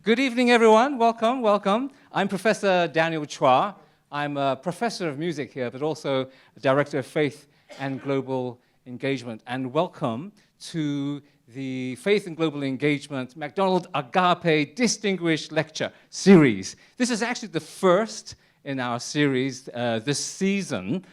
Good evening, everyone. Welcome, welcome. I'm Professor Daniel Chua. I'm a professor of music here, but also a director of faith and global engagement. And welcome to the Faith and Global Engagement McDonald Agape Distinguished Lecture Series. This is actually the first in our series this season.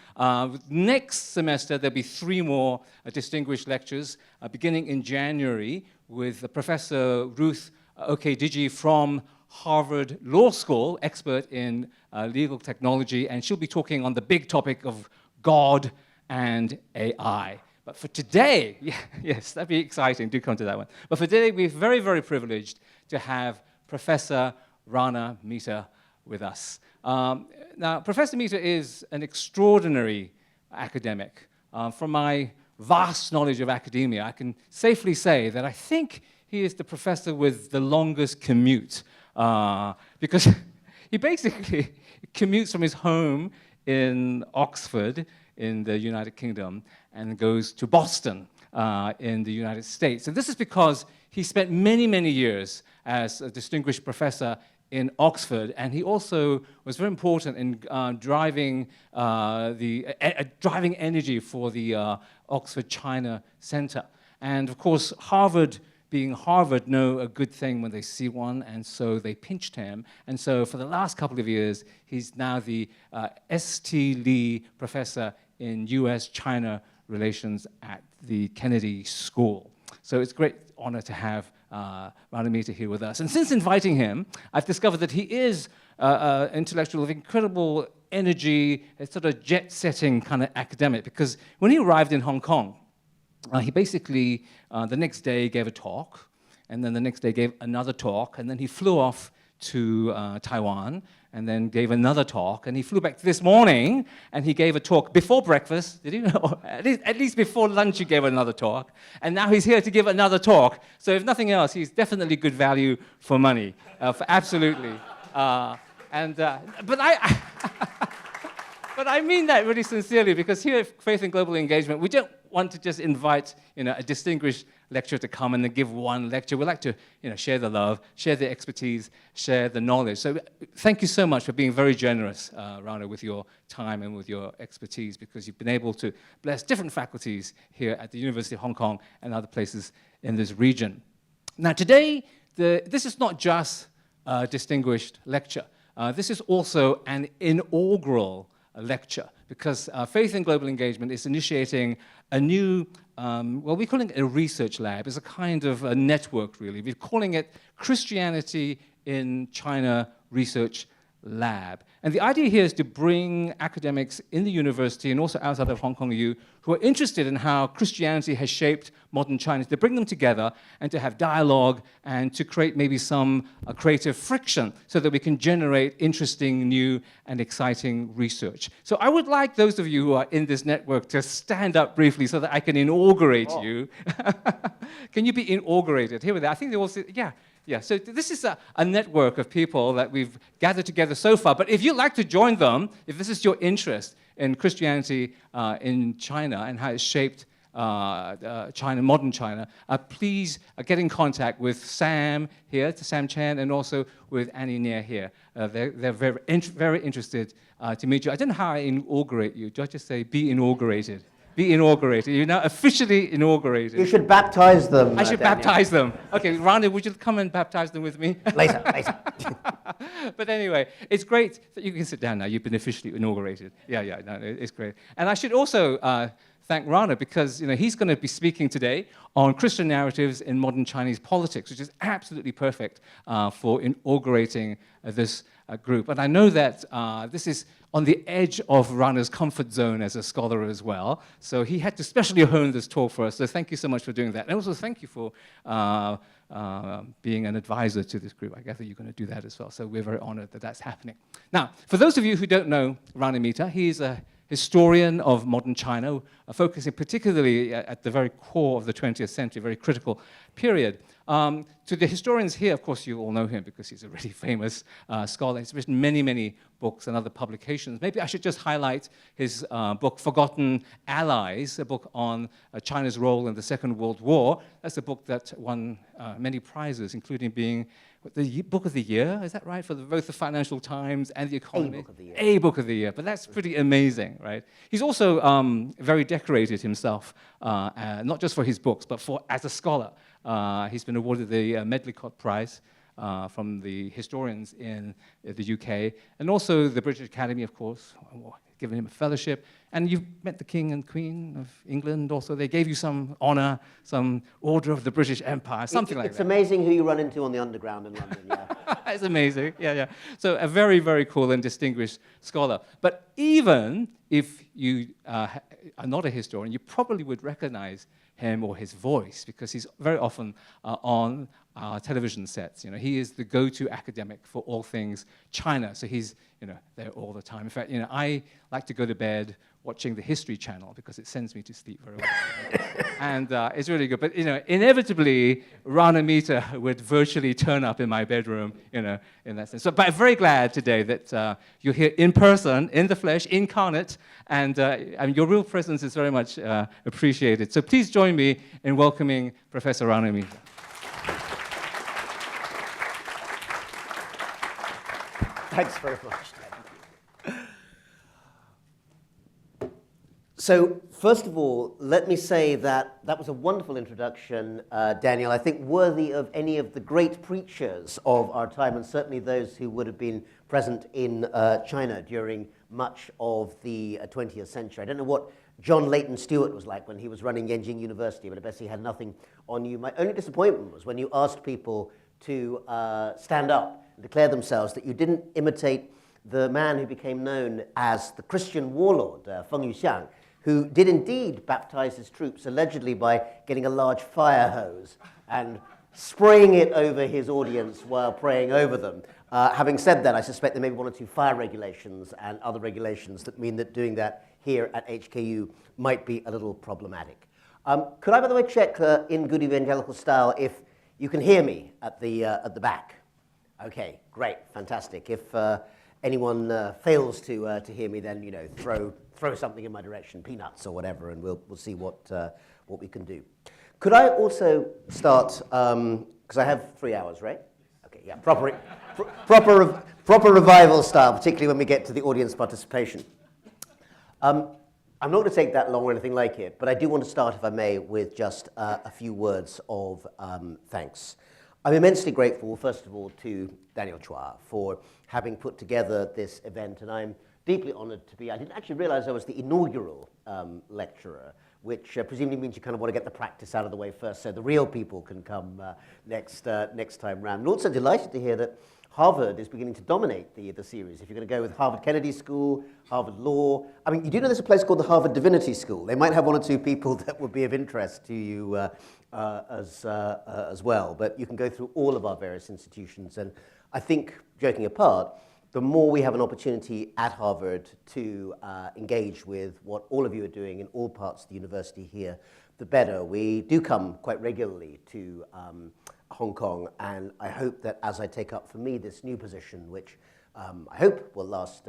Next semester, there'll be 3 more distinguished lectures, beginning in January with Professor Ruth Okediji from Harvard Law School, expert in legal technology, and she'll be talking on the big topic of God and AI. But for today, yes, that'd be exciting, do come to that one. But for today, we're very, very privileged to have Professor Rana Mitter with us. Now, Professor Mitter is an extraordinary academic. From my vast knowledge of academia, I can safely say that I think he is the professor with the longest commute, because he basically commutes from his home in Oxford in the United Kingdom and goes to Boston in the United States. And this is because he spent many, many years as a distinguished professor in Oxford, and he also was very important in driving driving energy for the Oxford China Center. And of course, Harvard, being Harvard, know a good thing when they see one, and so they pinched him. And so for the last couple of years, he's now the S.T. Lee Professor in U.S.-China Relations at the Kennedy School. So it's a great honor to have Rana Mitter here with us. And since inviting him, I've discovered that he is an intellectual of incredible energy, a sort of jet-setting kind of academic, because when he arrived in Hong Kong, he basically, the next day, gave a talk, and then the next day gave another talk, and then he flew off to Taiwan, and then gave another talk, and he flew back this morning, and he gave a talk before breakfast, did he? Or at least before lunch he gave another talk, and now he's here to give another talk. So if nothing else, he's definitely good value for money, absolutely. But I mean that really sincerely, because here at Faith and Global Engagement, we don't want to just invite a distinguished lecturer to come and then give one lecture. We like to share the love, share the expertise, share the knowledge. So thank you so much for being very generous, Rana, with your time and with your expertise, because you've been able to bless different faculties here at the University of Hong Kong and other places in this region. Now today, this is not just a distinguished lecture. This is also an inaugural lecture, because Faith and Global Engagement is initiating a new, well, we're calling it a research lab. It's a kind of a network, really. We're calling it Christianity in China Research Lab. And the idea here is to bring academics in the university and also outside of Hong Kong U who are interested in how Christianity has shaped modern China, to bring them together and to have dialogue and to create maybe some creative friction so that we can generate interesting, new, and exciting research. So I would like those of you who are in this network to stand up briefly so that I can inaugurate you. Can you be inaugurated? Here we are. I think they all say, yeah. Yeah, so this is a network of people that we've gathered together so far. But if you'd like to join them, if this is your interest in Christianity in China and how it's shaped China, modern China, please get in contact with Sam here, to Sam Chan, and also with Annie Near here. They're very interested to meet you. I don't know how I inaugurate you. Do I just say, be inaugurated? Be inaugurated. You're now officially inaugurated. You should baptize them. I should baptize them. Okay, Rana, would you come and baptize them with me? Later. But anyway, it's great that you can sit down now. You've been officially inaugurated. Yeah, no, it's great. And I should also thank Rana, because he's going to be speaking today on Christian narratives in modern Chinese politics, which is absolutely perfect for inaugurating this group. And I know that this is on the edge of Rana's comfort zone as a scholar as well. So he had to specially hone this talk for us. So thank you so much for doing that. And also thank you for being an advisor to this group. I gather you're going to do that as well. So we're very honored that that's happening. Now, for those of you who don't know Rana Mitter, he's a historian of modern China, focusing particularly at the very core of the 20th century, very critical period. To the historians here, of course, you all know him because he's a really famous scholar. He's written many, many books and other publications. Maybe I should just highlight his book, Forgotten Allies, a book on China's role in the Second World War. That's a book that won many prizes, including being the Book of the Year, is that right? For both the Financial Times and the Economist? A Book of the Year. A Book of the Year, but that's pretty amazing, right? He's also very decorated himself, not just for his books, but as a scholar. He's been awarded the Medlicott Prize from the historians in the UK, and also the British Academy, of course, given him a fellowship. And you've met the King and Queen of England also. They gave you some honor, some Order of the British Empire, something like that. It's amazing who you run into on the underground in London, yeah. It's amazing, yeah. So a very, very cool and distinguished scholar. But even if you are not a historian, you probably would recognize him or his voice because he's very often on television sets. You know, he is the go-to academic for all things China. So he's, there all the time. In fact, I like to go to bed watching the History Channel because it sends me to sleep very well. And it's really good. But, inevitably, Rana Mitter would virtually turn up in my bedroom, in that sense. So, but I'm very glad today that you're here in person, in the flesh, incarnate, and your real presence is very much appreciated. So please join me in welcoming Professor Rana Mitter. Thanks very much. So, first of all, let me say that that was a wonderful introduction, Daniel. I think worthy of any of the great preachers of our time, and certainly those who would have been present in China during much of the 20th century. I don't know what John Leighton Stewart was like when he was running Yenjing University, but I bet he had nothing on you. My only disappointment was when you asked people to stand up and declare themselves, that you didn't imitate the man who became known as the Christian warlord, Feng Yuxiang, who did indeed baptize his troops, allegedly by getting a large fire hose and spraying it over his audience while praying over them. Having said that, I suspect there may be one or two fire regulations and other regulations that mean that doing that here at HKU might be a little problematic. Could I, by the way, check in good evangelical style if you can hear me at the back? Okay, great, fantastic. If anyone fails to hear me, then throw something in my direction, peanuts or whatever, and we'll see what we can do. Could I also start, because I have 3 hours, right? Okay, yeah, proper revival style, particularly when we get to the audience participation. I'm not going to take that long or anything like it, but I do want to start, if I may, with just a few words of thanks. I'm immensely grateful, first of all, to Daniel Chua for having put together this event, and I'm deeply honored to be. I didn't actually realize I was the inaugural lecturer, which presumably means you kind of want to get the practice out of the way first so the real people can come next time round. And also delighted to hear that Harvard is beginning to dominate the series. If you're going to go with Harvard Kennedy School, Harvard Law, I mean, you do know there's a place called the Harvard Divinity School. They might have one or two people that would be of interest to you as well, but you can go through all of our various institutions. And I think, joking apart, the more we have an opportunity at Harvard to engage with what all of you are doing in all parts of the university here, the better. We do come quite regularly to Hong Kong, and I hope that as I take up for me this new position, which I hope will last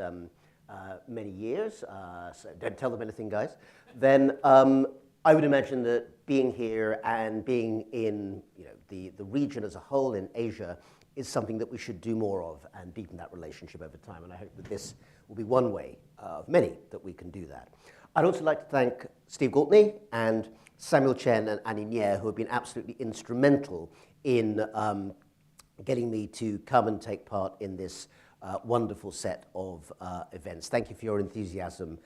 many years, so don't tell them anything, guys, then I would imagine that being here and being in the region as a whole in Asia is something that we should do more of and deepen that relationship over time. And I hope that this will be one way of many that we can do that. I'd also like to thank Steve Galtney and Samuel Chen and Annie Nier, who have been absolutely instrumental in getting me to come and take part in this wonderful set of events. Thank you for your enthusiasm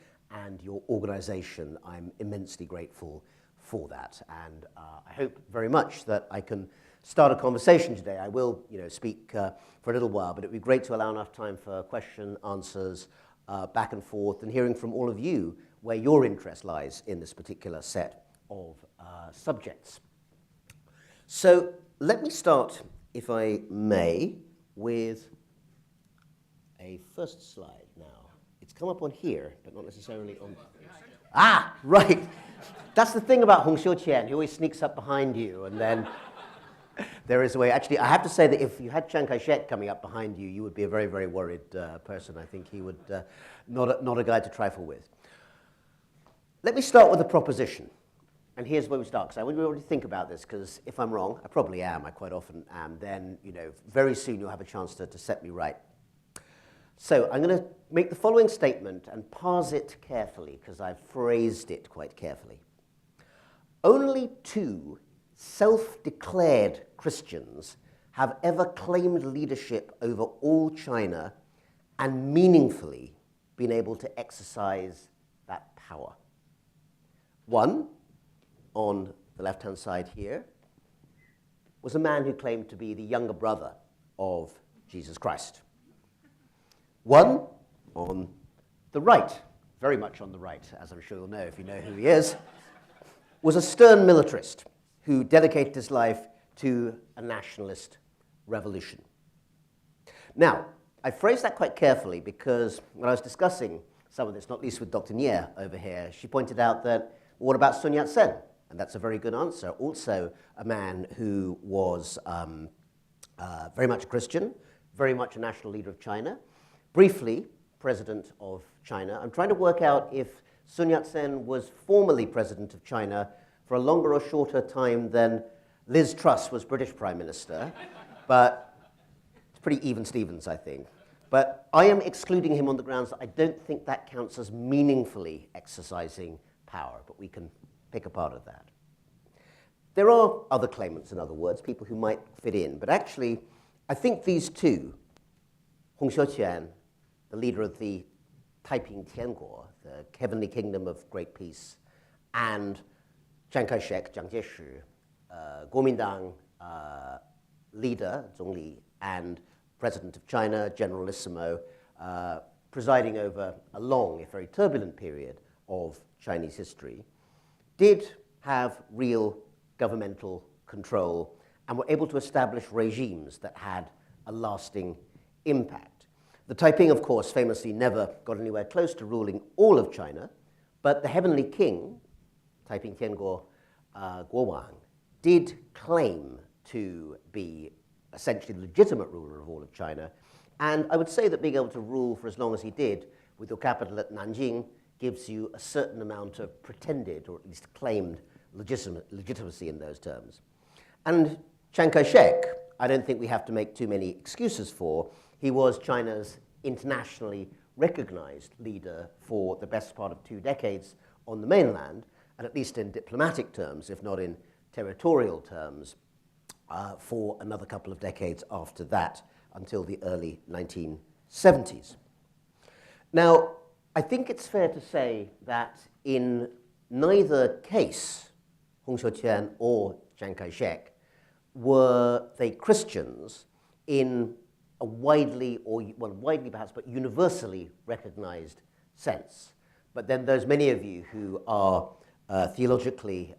and your organization. I'm immensely grateful for that. And I hope very much that I can start a conversation today. I will, speak for a little while, but it would be great to allow enough time for question, answers, back and forth, and hearing from all of you where your interest lies in this particular set of subjects. So let me start, if I may, with a first slide now. It's come up on here, but not necessarily on... Ah, right. That's the thing about Hong Xiuqian. He always sneaks up behind you and then There is a way. Actually, I have to say that if you had Chiang Kai-shek coming up behind you, you would be a very, very worried person. I think he would not a guy to trifle with. Let me start with a proposition. And here's where we start, because I want you all to think about this, because if I'm wrong, I probably am, I quite often am, then, very soon you'll have a chance to set me right. So I'm going to make the following statement and parse it carefully, because I've phrased it quite carefully. Only two self-declared Christians have ever claimed leadership over all China and meaningfully been able to exercise that power. One, on the left-hand side here, was a man who claimed to be the younger brother of Jesus Christ. One, on the right, very much on the right, as I'm sure you'll know if you know who he is, was a stern militarist who dedicated his life to a nationalist revolution. Now, I phrased that quite carefully because when I was discussing some of this, not least with Dr. Nye over here, she pointed out that, well, what about Sun Yat-sen? And that's a very good answer. Also a man who was very much a Christian, very much a national leader of China, briefly president of China. I'm trying to work out if Sun Yat-sen was formally president of China for a longer or shorter time than Liz Truss was British Prime Minister, but it's pretty even Stevens, I think. But I am excluding him on the grounds that I don't think that counts as meaningfully exercising power, but we can pick a part of that. There are other claimants, in other words, people who might fit in, but actually, I think these two, Hong Xiuqian, the leader of the Taiping Tianguo, the heavenly kingdom of great peace, and Chiang Kai-shek, Jiang Jieshi, Kuomintang leader, Zhongli, and president of China, Generalissimo, presiding over a long, if very turbulent period of Chinese history, did have real governmental control and were able to establish regimes that had a lasting impact. The Taiping, of course, famously never got anywhere close to ruling all of China, but the heavenly king, Taiping Tianguo Guowang, did claim to be essentially the legitimate ruler of all of China. And I would say that being able to rule for as long as he did, with your capital at Nanjing, gives you a certain amount of pretended, or at least claimed, legitimacy in those terms. And Chiang Kai-shek, I don't think we have to make too many excuses for. He was China's internationally recognized leader for the best part of 2 decades on the mainland, and at least in diplomatic terms, if not in territorial terms, for another couple of decades after that, until the early 1970s. Now, I think it's fair to say that in neither case, Hong Xiuqian or Chiang Kai-shek, were they Christians in a widely perhaps, but universally recognized sense. But then there's many of you who are theologically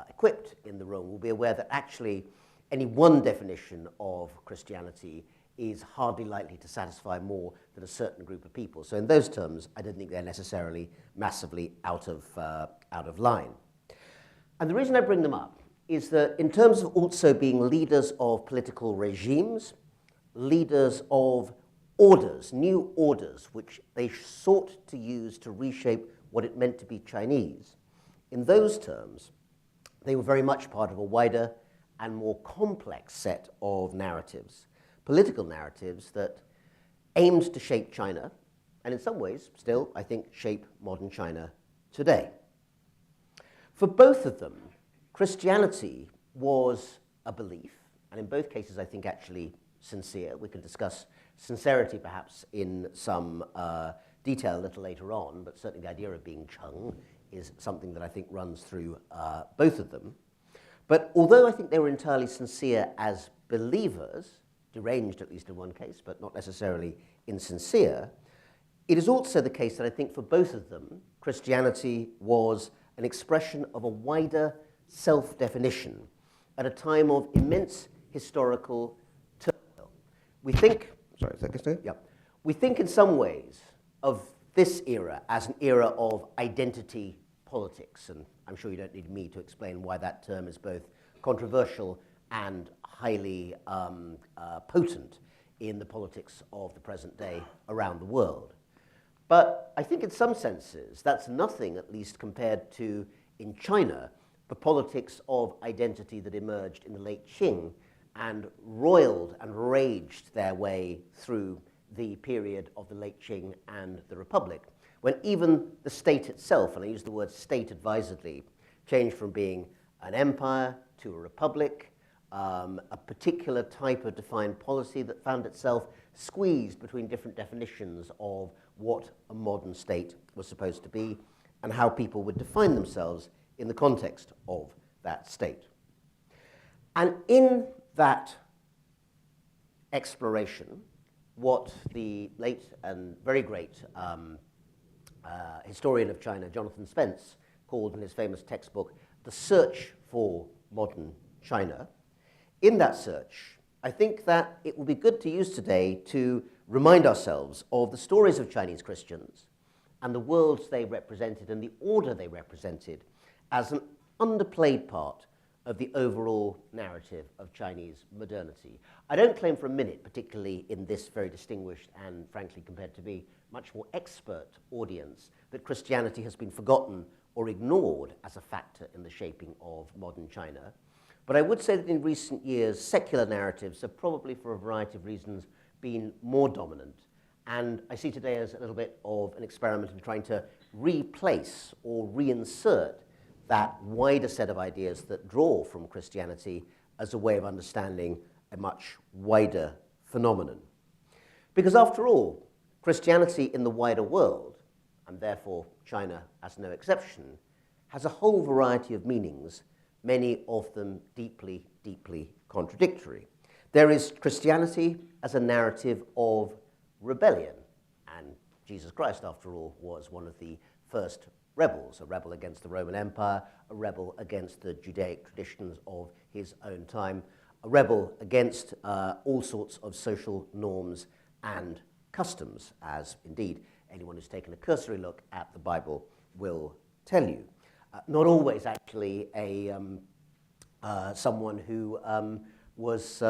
equipped in the room will be aware that actually any one definition of Christianity is hardly likely to satisfy more than a certain group of people. So in those terms, I don't think they're necessarily massively out of line. And the reason I bring them up is that in terms of also being leaders of political regimes, leaders of orders, new orders, which they sought to use to reshape what it meant to be Chinese, in those terms, they were very much part of a wider and more complex set of narratives, political narratives that aimed to shape China, and in some ways, still, I think, shape modern China today. For both of them, Christianity was a belief, and in both cases, I think, actually sincere. We can discuss sincerity, perhaps, in some detail a little later on, but certainly the idea of being Cheng is something that I think runs through both of them. But although I think they were entirely sincere as believers, deranged at least in one case, but not necessarily insincere, it is also the case that I think for both of them, Christianity was an expression of a wider self-definition at a time of immense historical turmoil. We think, we think in some ways of this era as an era of identity politics, and I'm sure you don't need me to explain why that term is both controversial and highly potent in the politics of the present day around the world. But I think in some senses that's nothing, at least compared to, in China, the politics of identity that emerged in the late Qing and roiled and raged their way through the period of the late Qing and the Republic, when even the state itself, and I use the word state advisedly, changed from being an empire to a republic, a particular type of defined policy that found itself squeezed between different definitions of what a modern state was supposed to be and how people would define themselves in the context of that state. And in that exploration, what the late and very great historian of China, Jonathan Spence, called in his famous textbook, The Search for Modern China. In that search, I think that it will be good to use today to remind ourselves of the stories of Chinese Christians and the worlds they represented and the order they represented as an underplayed part of the overall narrative of Chinese modernity. I don't claim for a minute, particularly in this very distinguished and, frankly, compared to me, much more expert audience, that Christianity has been forgotten or ignored as a factor in the shaping of modern China. But I would say that in recent years, secular narratives have probably, for a variety of reasons, been more dominant. And I see today as a little bit of an experiment in trying to replace or reinsert that wider set of ideas that draw from Christianity as a way of understanding a much wider phenomenon. Because after all, Christianity in the wider world, and therefore China as no exception, has a whole variety of meanings, many of them deeply, deeply contradictory. There is Christianity as a narrative of rebellion, and Jesus Christ, after all, was one of the first rebels, a rebel against the Roman Empire, a rebel against the Judaic traditions of his own time, a rebel against all sorts of social norms and customs, as indeed anyone who's taken a cursory look at the Bible will tell you. Not always actually someone who was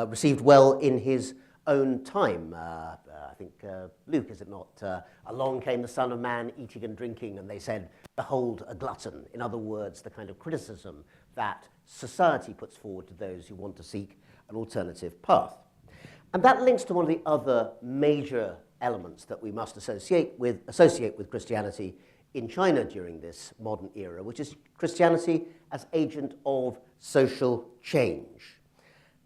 received well in his own time. I think Luke, is it not? Along came the Son of Man eating and drinking, and they said, behold, a glutton. In other words, the kind of criticism that society puts forward to those who want to seek an alternative path. And that links to one of the other major elements that we must associate with Christianity in China during this modern era, which is Christianity as agent of social change.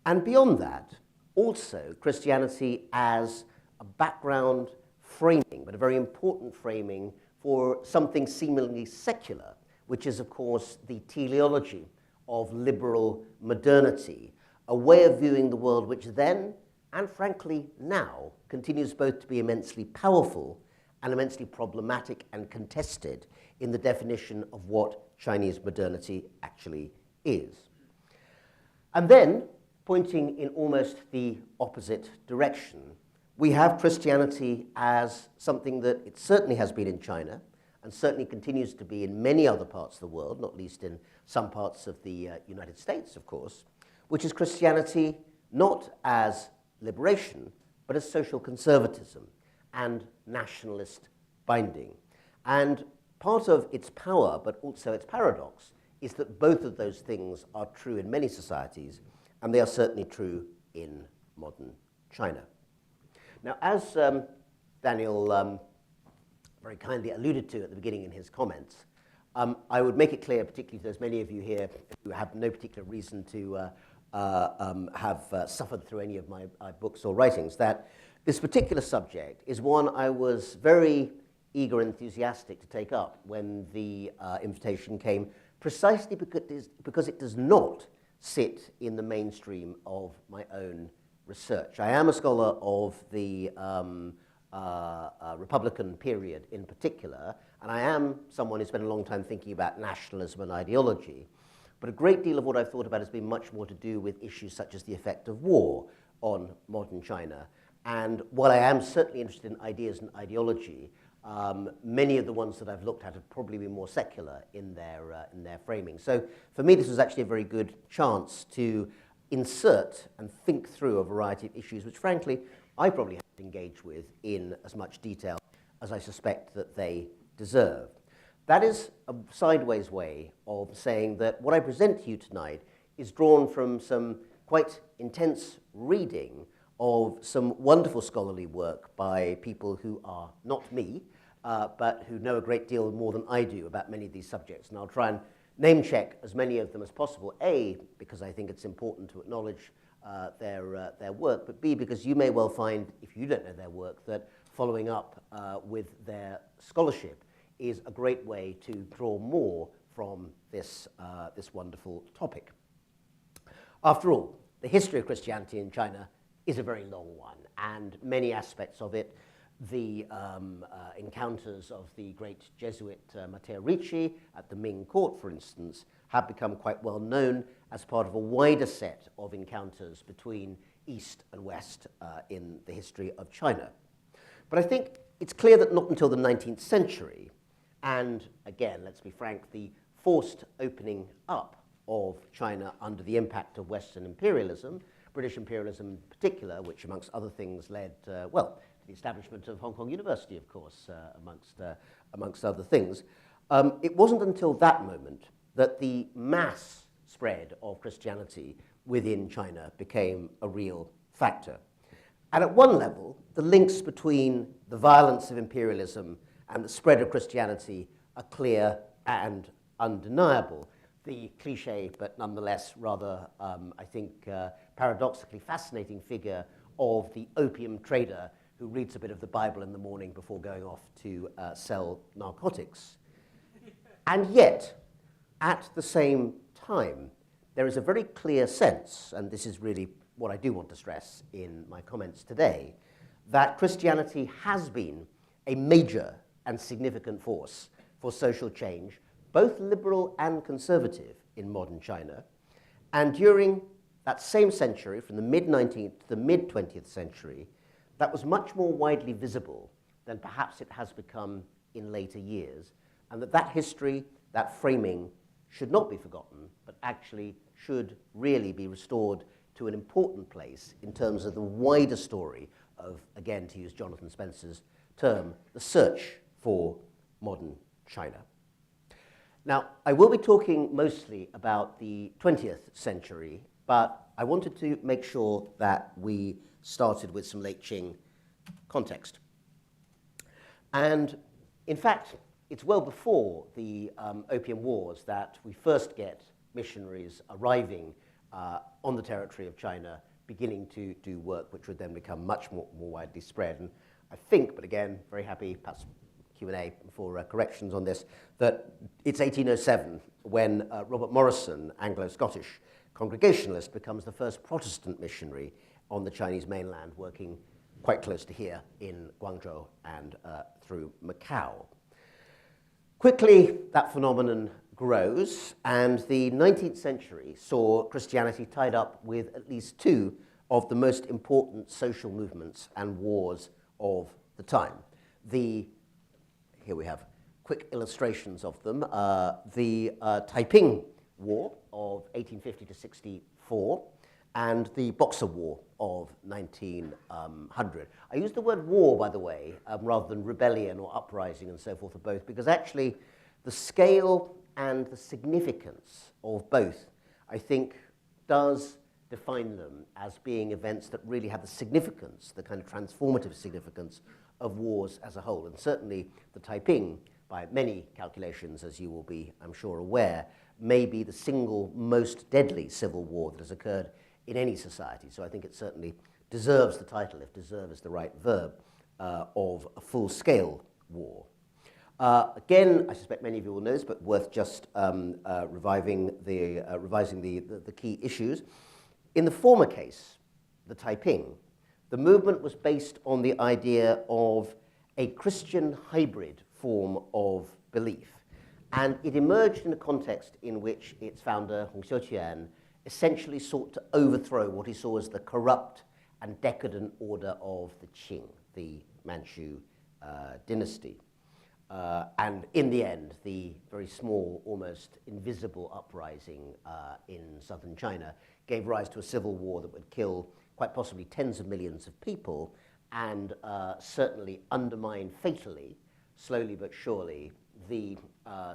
And beyond that, also Christianity as a background framing, but a very important framing for something seemingly secular, which is, of course, the teleology of liberal modernity, a way of viewing the world which then, and frankly now, continues both to be immensely powerful and immensely problematic and contested in the definition of what Chinese modernity actually is. And then, pointing in almost the opposite direction, we have Christianity as something that it certainly has been in China and certainly continues to be in many other parts of the world, not least in some parts of the United States, of course, which is Christianity not as liberation, but as social conservatism and nationalist binding. And part of its power, but also its paradox, is that both of those things are true in many societies, and they are certainly true in modern China. Now, as Daniel very kindly alluded to at the beginning in his comments, I would make it clear, particularly to those many of you here who have no particular reason to have suffered through any of my books or writings, that this particular subject is one I was very eager and enthusiastic to take up when the invitation came, precisely because it does not sit in the mainstream of my own research. I am a scholar of the Republican period in particular, and I am someone who's spent a long time thinking about nationalism and ideology. But a great deal of what I've thought about has been much more to do with issues such as the effect of war on modern China. And while I am certainly interested in ideas and ideology, many of the ones that I've looked at have probably been more secular in their framing. So for me, this was actually a very good chance to insert and think through a variety of issues which, frankly, I probably haven't engaged with in as much detail as I suspect that they deserve. That is a sideways way of saying that what I present to you tonight is drawn from some quite intense reading of some wonderful scholarly work by people who are not me, but who know a great deal more than I do about many of these subjects. And I'll try and name check as many of them as possible, A, because I think it's important to acknowledge their work, but B, because you may well find, if you don't know their work, that following up with their scholarship is a great way to draw more from this wonderful topic. After all, the history of Christianity in China is a very long one, and many aspects of it, the encounters of the great Jesuit Matteo Ricci at the Ming court, for instance, have become quite well known as part of a wider set of encounters between East and West in the history of China. But I think it's clear that not until the 19th century, and again, let's be frank, the forced opening up of China under the impact of Western imperialism, British imperialism in particular, which amongst other things led, well, to the establishment of Hong Kong University, of course, amongst other things. It wasn't until that moment that the mass spread of Christianity within China became a real factor. And at one level, the links between the violence of imperialism and the spread of Christianity are clear and undeniable. The cliche, but nonetheless rather, I think, paradoxically fascinating figure of the opium trader who reads a bit of the Bible in the morning before going off to sell narcotics. And yet, at the same time, there is a very clear sense, and this is really what I do want to stress in my comments today, that Christianity has been a major and significant force for social change, both liberal and conservative in modern China. And during that same century, from the mid-19th to the mid-20th century, that was much more widely visible than perhaps it has become in later years, and that history, that framing, should not be forgotten, but actually should really be restored to an important place in terms of the wider story of, again, to use Jonathan Spencer's term, the search for modern China. Now, I will be talking mostly about the 20th century, but I wanted to make sure that we started with some late Qing context. And in fact, it's well before the Opium Wars that we first get missionaries arriving on the territory of China, beginning to do work which would then become much more widely spread. And I think, but again, very happy, perhaps Q&A for corrections on this, that it's 1807 when Robert Morrison, Anglo-Scottish Congregationalist, becomes the first Protestant missionary on the Chinese mainland, working quite close to here in Guangzhou and through Macau. Quickly, that phenomenon grows, and the 19th century saw Christianity tied up with at least two of the most important social movements and wars of the time. Here we have quick illustrations of them. The Taiping War of 1850 to 64, and the Boxer War of 1900. I use the word war, by the way, rather than rebellion or uprising and so forth, or both, because actually the scale and the significance of both, I think, does define them as being events that really have the significance, the kind of transformative significance of wars as a whole. And certainly the Taiping, by many calculations, as you will be, I'm sure, aware, may be the single most deadly civil war that has occurred in any society. So I think it certainly deserves the title, if deserve is the right verb, of a full-scale war. Again, I suspect many of you will know this, but worth just revising the key issues. In the former case, the Taiping, the movement was based on the idea of a Christian hybrid form of belief. And it emerged in a context in which its founder, Hong Xiuqian, essentially sought to overthrow what he saw as the corrupt and decadent order of the Qing, the Manchu dynasty. And in the end, the very small, almost invisible uprising in southern China gave rise to a civil war that would kill quite possibly tens of millions of people and certainly undermine fatally, slowly but surely, the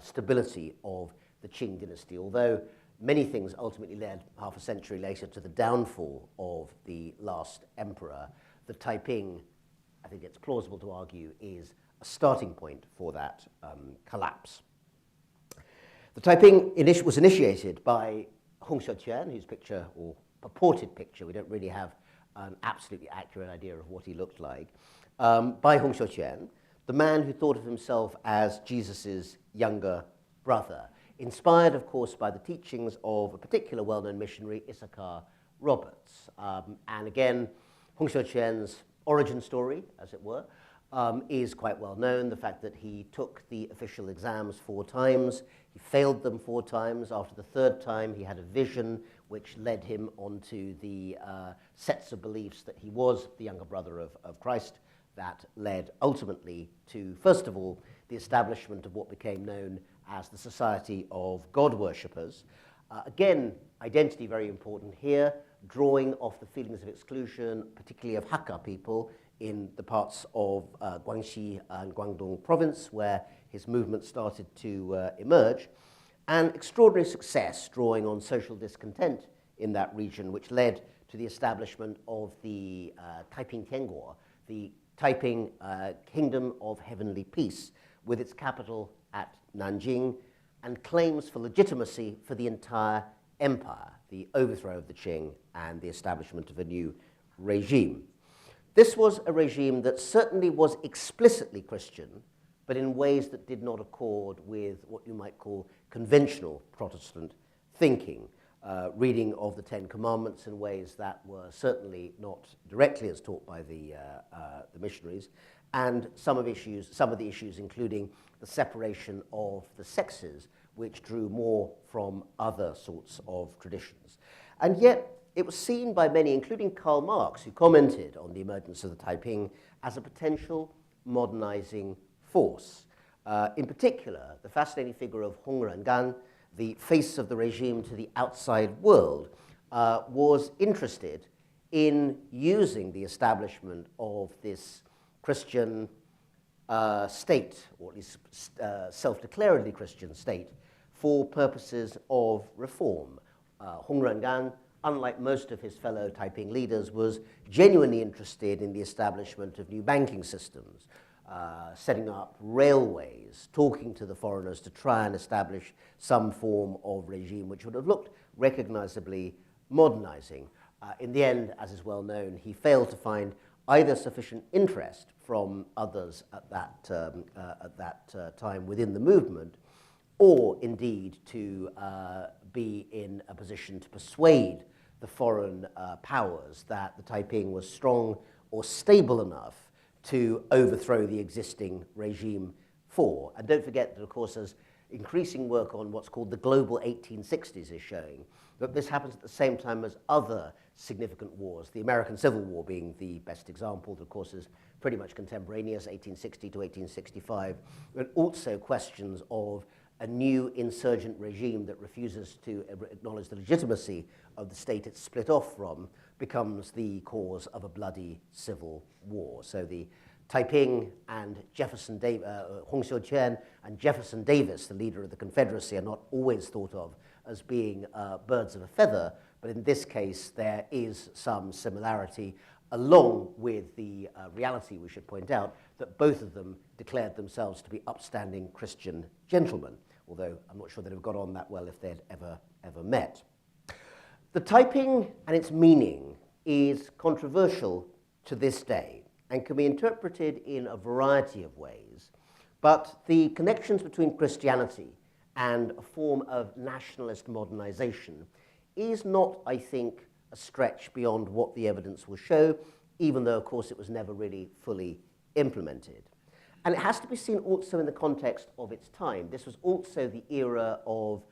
stability of the Qing dynasty, although many things ultimately led half a century later to the downfall of the last emperor. The Taiping, I think it's plausible to argue, is a starting point for that collapse. The Taiping was initiated by Hong Xiuquan, whose picture, or purported picture, we don't really have an absolutely accurate idea of what he looked like, by Hong Xiuquan, the man who thought of himself as Jesus' younger brother, inspired, of course, by the teachings of a particular well-known missionary, Issachar Roberts. And again, Hong Xiuquan's origin story, as it were, is quite well known. The fact that he took the official exams 4 times, he failed them 4 times. After the 3rd time, he had a vision which led him onto the sets of beliefs that he was the younger brother of Christ. That led ultimately to, first of all, the establishment of what became known as the Society of God Worshippers. Again, identity very important here, drawing off the feelings of exclusion, particularly of Hakka people in the parts of Guangxi and Guangdong province where his movement started to emerge, and extraordinary success drawing on social discontent in that region, which led to the establishment of the Taiping Tianguo, the Taiping Kingdom of Heavenly Peace, with its capital at Nanjing, and claims for legitimacy for the entire empire, the overthrow of the Qing and the establishment of a new regime. This was a regime that certainly was explicitly Christian, but in ways that did not accord with what you might call conventional Protestant thinking, reading of the Ten Commandments in ways that were certainly not directly as taught by the missionaries, and some of the issues including the separation of the sexes, which drew more from other sorts of traditions. And yet, it was seen by many, including Karl Marx, who commented on the emergence of the Taiping as a potential modernizing force. In particular, the fascinating figure of Hong Rengan, the face of the regime to the outside world, was interested in using the establishment of this Christian state, or at least self-declaredly Christian state, for purposes of reform. Hong Rengan, unlike most of his fellow Taiping leaders, was genuinely interested in the establishment of new banking systems, setting up railways, talking to the foreigners to try and establish some form of regime which would have looked recognizably modernizing. In the end, as is well known, he failed to find either sufficient interest from others at that time within the movement, or indeed to be in a position to persuade the foreign powers that the Taiping was strong or stable enough to overthrow the existing regime for. And don't forget that, of course, as increasing work on what's called the global 1860s is showing, that this happens at the same time as other significant wars, the American Civil War being the best example, that of course is pretty much contemporaneous, 1860 to 1865, but also questions of a new insurgent regime that refuses to acknowledge the legitimacy of the state it's split off from becomes the cause of a bloody civil war. So the Taiping and Hong Xiuquan and Jefferson Davis, the leader of the Confederacy, are not always thought of as being birds of a feather, but in this case there is some similarity, along with the reality, we should point out, that both of them declared themselves to be upstanding Christian gentlemen, although I'm not sure they'd have got on that well if they'd ever met. The Taiping and its meaning is controversial to this day and can be interpreted in a variety of ways, but the connections between Christianity and a form of nationalist modernization is not, I think, a stretch beyond what the evidence will show, even though, of course, it was never really fully implemented. And it has to be seen also in the context of its time. This was also the era of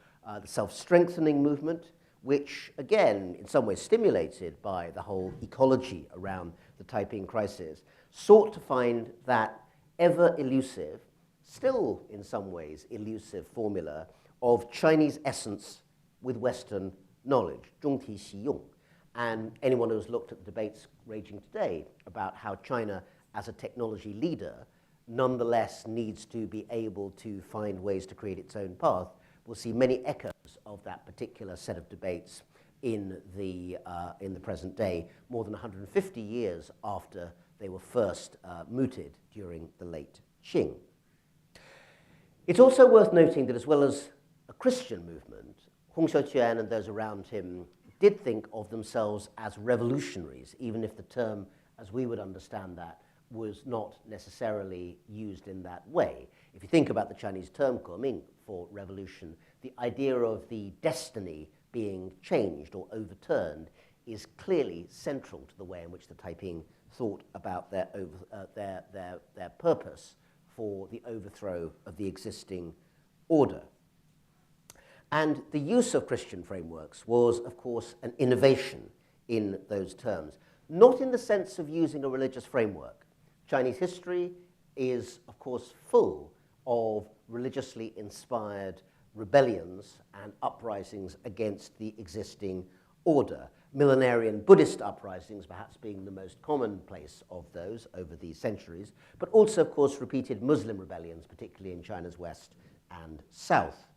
the self-strengthening movement, which, again, in some ways stimulated by the whole ecology around the Taiping crisis, sought to find that ever-elusive, still in some ways elusive formula of Chinese essence with Western knowledge, 中体习用. And anyone who's looked at the debates raging today about how China, as a technology leader, nonetheless needs to be able to find ways to create its own path, will see many echoes of that particular set of debates in the present day, more than 150 years after they were first mooted during the late Qing. It's also worth noting that as well as a Christian movement, Hong Xiuquan and those around him did think of themselves as revolutionaries, even if the term, as we would understand that, was not necessarily used in that way. If you think about the Chinese term Kuomintang for revolution, the idea of the destiny being changed or overturned is clearly central to the way in which the Taiping thought about their purpose for the overthrow of the existing order. And the use of Christian frameworks was, of course, an innovation in those terms, not in the sense of using a religious framework. Chinese history is, of course, full of religiously inspired rebellions and uprisings against the existing order. Millenarian Buddhist uprisings perhaps being the most commonplace of those over the centuries, but also, of course, repeated Muslim rebellions, particularly in China's west and south.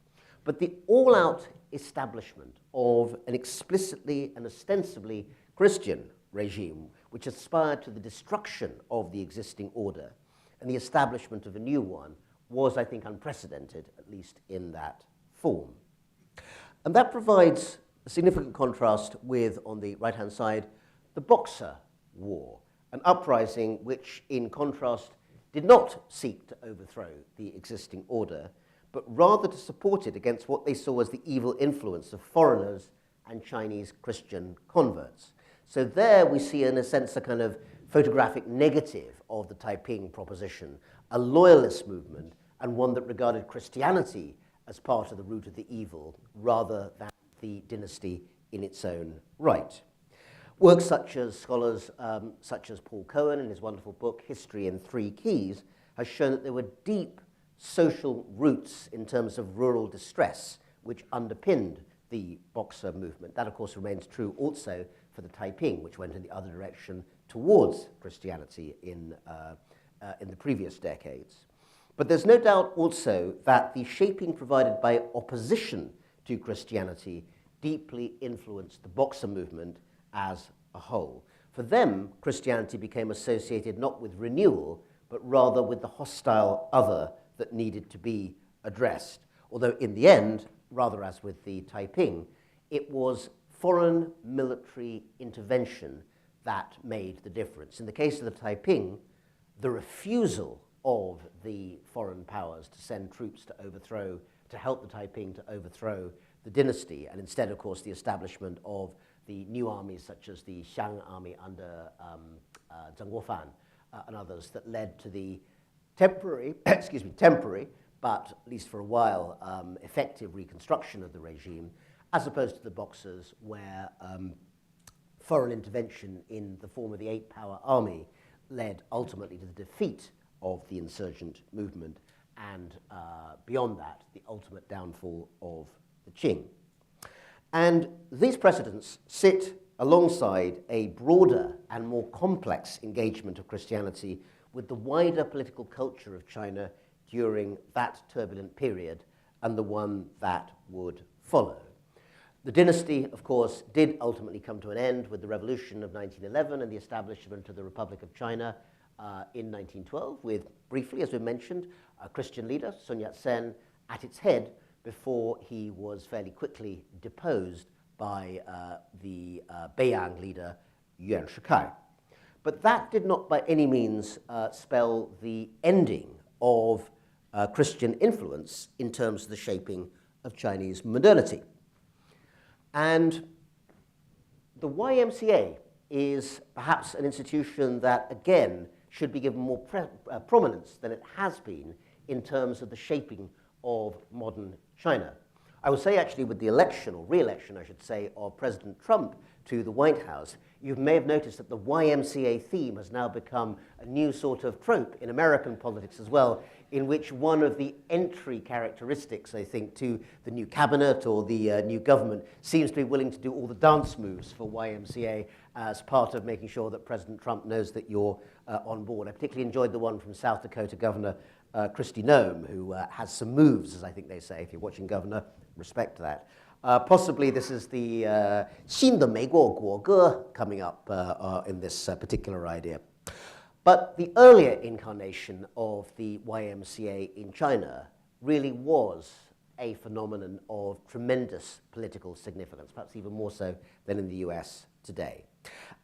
But the all-out establishment of an explicitly and ostensibly Christian regime, which aspired to the destruction of the existing order and the establishment of a new one, was, I think, unprecedented, at least in that form. And that provides a significant contrast with, on the right-hand side, the Boxer War, an uprising which, in contrast, did not seek to overthrow the existing order, but rather to support it against what they saw as the evil influence of foreigners and Chinese Christian converts. So there we see, in a sense, a kind of photographic negative of the Taiping proposition, a loyalist movement, and one that regarded Christianity as part of the root of the evil, rather than the dynasty in its own right. Works such as scholars such as Paul Cohen in his wonderful book, History in Three Keys, has shown that there were deep social roots in terms of rural distress, which underpinned the Boxer movement. That, of course, remains true also for the Taiping, which went in the other direction towards Christianity in the previous decades. But there's no doubt also that the shaping provided by opposition to Christianity deeply influenced the Boxer movement as a whole. For them, Christianity became associated not with renewal, but rather with the hostile other that needed to be addressed. Although in the end, rather as with the Taiping, it was foreign military intervention that made the difference. In the case of the Taiping, the refusal of the foreign powers to send troops to help the Taiping to overthrow the dynasty, and instead, of course, the establishment of the new armies such as the Xiang army under Zheng Guofan and others that led to the temporary, but at least for a while, effective reconstruction of the regime, as opposed to the Boxers, where foreign intervention in the form of the eight-power army led ultimately to the defeat of the insurgent movement and, beyond that, the ultimate downfall of the Qing. And these precedents sit alongside a broader and more complex engagement of Christianity with the wider political culture of China during that turbulent period and the one that would follow. The dynasty, of course, did ultimately come to an end with the revolution of 1911 and the establishment of the Republic of China in 1912, with, briefly, as we mentioned, a Christian leader, Sun Yat-sen, at its head before he was fairly quickly deposed by the Beiyang leader, Yuan Shikai. But that did not by any means spell the ending of Christian influence in terms of the shaping of Chinese modernity. And the YMCA is perhaps an institution that, again, should be given more prominence than it has been in terms of the shaping of modern China. I would say, actually, with the election, or re-election, I should say, of President Trump to the White House, You may have noticed that the YMCA theme has now become a new sort of trope in American politics as well, in which one of the entry characteristics, I think, to the new cabinet or the new government seems to be willing to do all the dance moves for YMCA as part of making sure that President Trump knows that you're on board. I particularly enjoyed the one from South Dakota Governor Kristi Noem, who has some moves, as I think they say. If you're watching Governor, respect that. Possibly this is the 新的美国国歌 coming up in this particular idea. But the earlier incarnation of the YMCA in China really was a phenomenon of tremendous political significance, perhaps even more so than in the US today.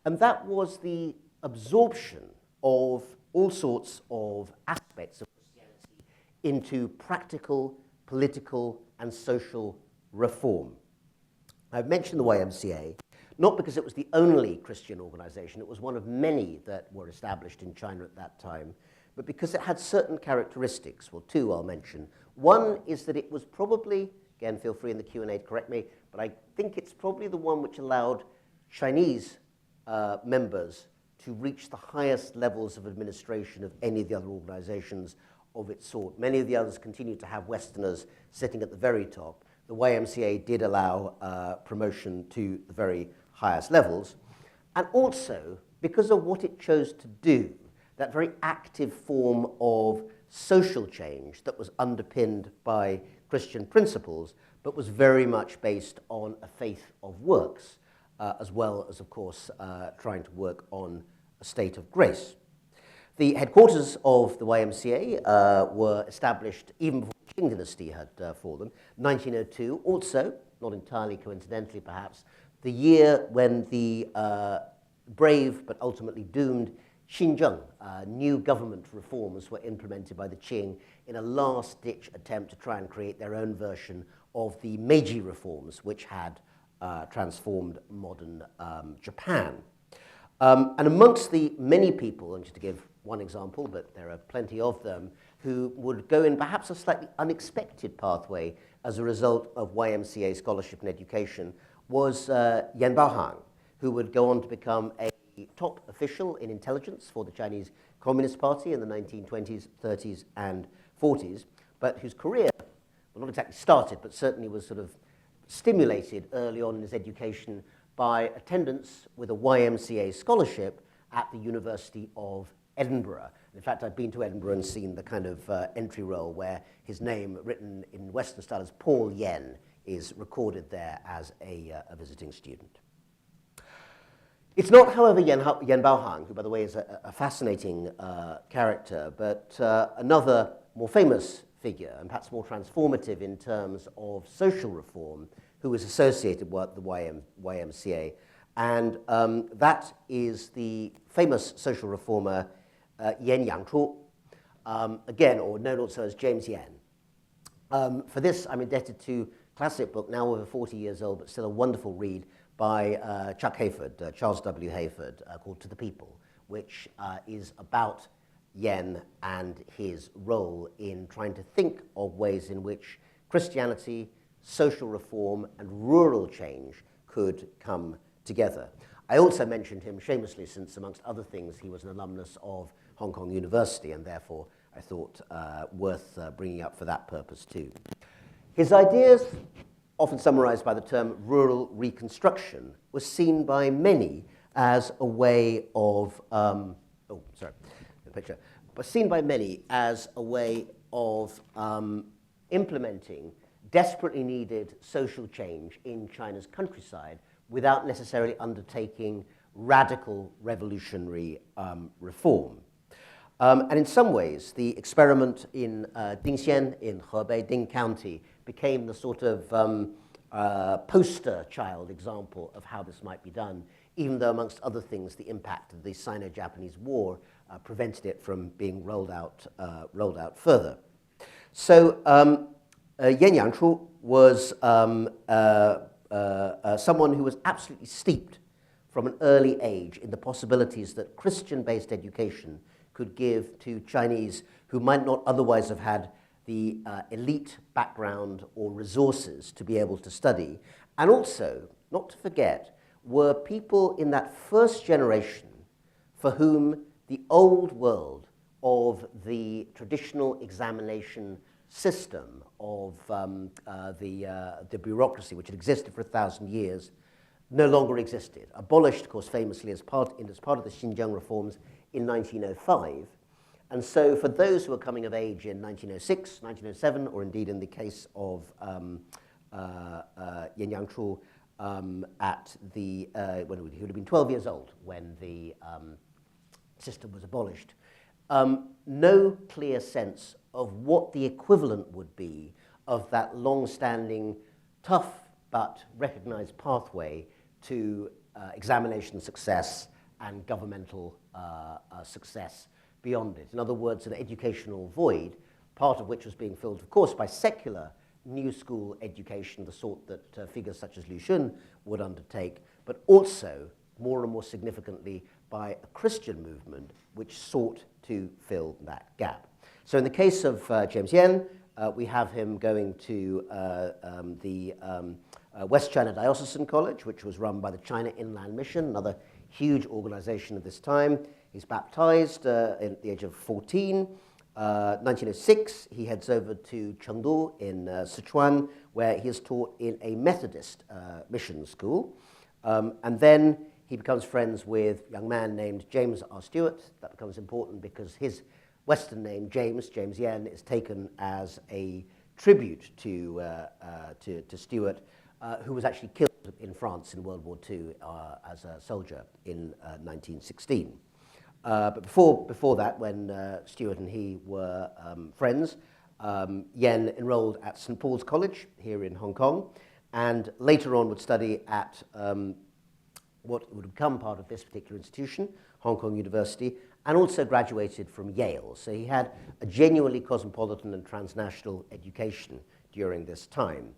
And that was the absorption of all sorts of aspects of Christianity into practical, political, and social reform. I've mentioned the YMCA, not because it was the only Christian organization, it was one of many that were established in China at that time, but because it had certain characteristics. Well, two I'll mention. One is that it was probably, again, feel free in the Q&A to correct me, but I think it's probably the one which allowed Chinese members to reach the highest levels of administration of any of the other organizations of its sort. Many of the others continued to have Westerners sitting at the very top. The YMCA did allow promotion to the very highest levels. And also, because of what it chose to do, that very active form of social change that was underpinned by Christian principles, but was very much based on a faith of works, as well as, of course, trying to work on a state of grace. The headquarters of the YMCA were established even before the Qing dynasty had for them, 1902, also, not entirely coincidentally perhaps, the year when the brave but ultimately doomed Xinjiang, new government reforms were implemented by the Qing in a last-ditch attempt to try and create their own version of the Meiji reforms, which had transformed modern Japan. And amongst the many people, and just to give one example, but there are plenty of them, who would go in perhaps a slightly unexpected pathway as a result of YMCA scholarship and education, was Yan Baohang, who would go on to become a top official in intelligence for the Chinese Communist Party in the 1920s, 30s, and 40s, but whose career, well, not exactly started, but certainly was sort of stimulated early on in his education by attendance with a YMCA scholarship at the University of Edinburgh. In fact, I've been to Edinburgh and seen the kind of entry roll where his name, written in Western style as Paul Yen, is recorded there as a visiting student. It's not, however, Yan Baohang, who, by the way, is a fascinating character, but another more famous figure, and perhaps more transformative in terms of social reform, who was associated with the YMCA. And that is the famous social reformer Yan Yangchu, again, or known also as James Yan. For this, I'm indebted to a classic book, now over 40 years old, but still a wonderful read, by Chuck Hayford, Charles W. Hayford, called To the People, which is about Yen and his role in trying to think of ways in which Christianity, social reform, and rural change could come together. I also mentioned him shamelessly since, amongst other things, he was an alumnus of Hong Kong University, and therefore I thought worth bringing up for that purpose too. His ideas, often summarized by the term rural reconstruction, was seen by many as a way of, seen by many as a way of implementing desperately needed social change in China's countryside without necessarily undertaking radical revolutionary reform. And in some ways, the experiment in Dingxian in Hebei, Ding County, became the sort of poster child example of how this might be done, even though, amongst other things, the impact of the Sino-Japanese War prevented it from being rolled out further. So Yan Yangchu was someone who was absolutely steeped from an early age in the possibilities that Christian-based education could give to Chinese who might not otherwise have had the elite background or resources to be able to study. And also, not to forget, were people in that first generation for whom the old world of the traditional examination system of the bureaucracy, which had existed for 1,000 years, no longer existed. Abolished, of course, famously as part of the Xinjiang reforms in 1905. And so for those who were coming of age in 1906, 1907, or indeed in the case of Yen Yangchu, when he would have been 12 years old when the system was abolished, no clear sense of what the equivalent would be of that long-standing, tough but recognized pathway to examination success and governmental success beyond it. In other words, an educational void, part of which was being filled, of course, by secular new school education, the sort that figures such as Lu Xun would undertake, but also, more and more significantly, by a Christian movement which sought to fill that gap. So in the case of James Yen, we have him going to the West China Diocesan College, which was run by the China Inland Mission, another huge organization of this time. He's baptized at the age of 14. 1906, he heads over to Chengdu in Sichuan, where he is taught in a Methodist mission school. And then he becomes friends with a young man named James R. Stewart. That becomes important because his Western name, James Yen, is taken as a tribute to Stewart, who was actually killed in France in World War II as a soldier in 1916. But before that, when Stewart and he were friends, Yen enrolled at St. Paul's College here in Hong Kong, and later on would study at what would become part of this particular institution, Hong Kong University, and also graduated from Yale. So he had a genuinely cosmopolitan and transnational education during this time.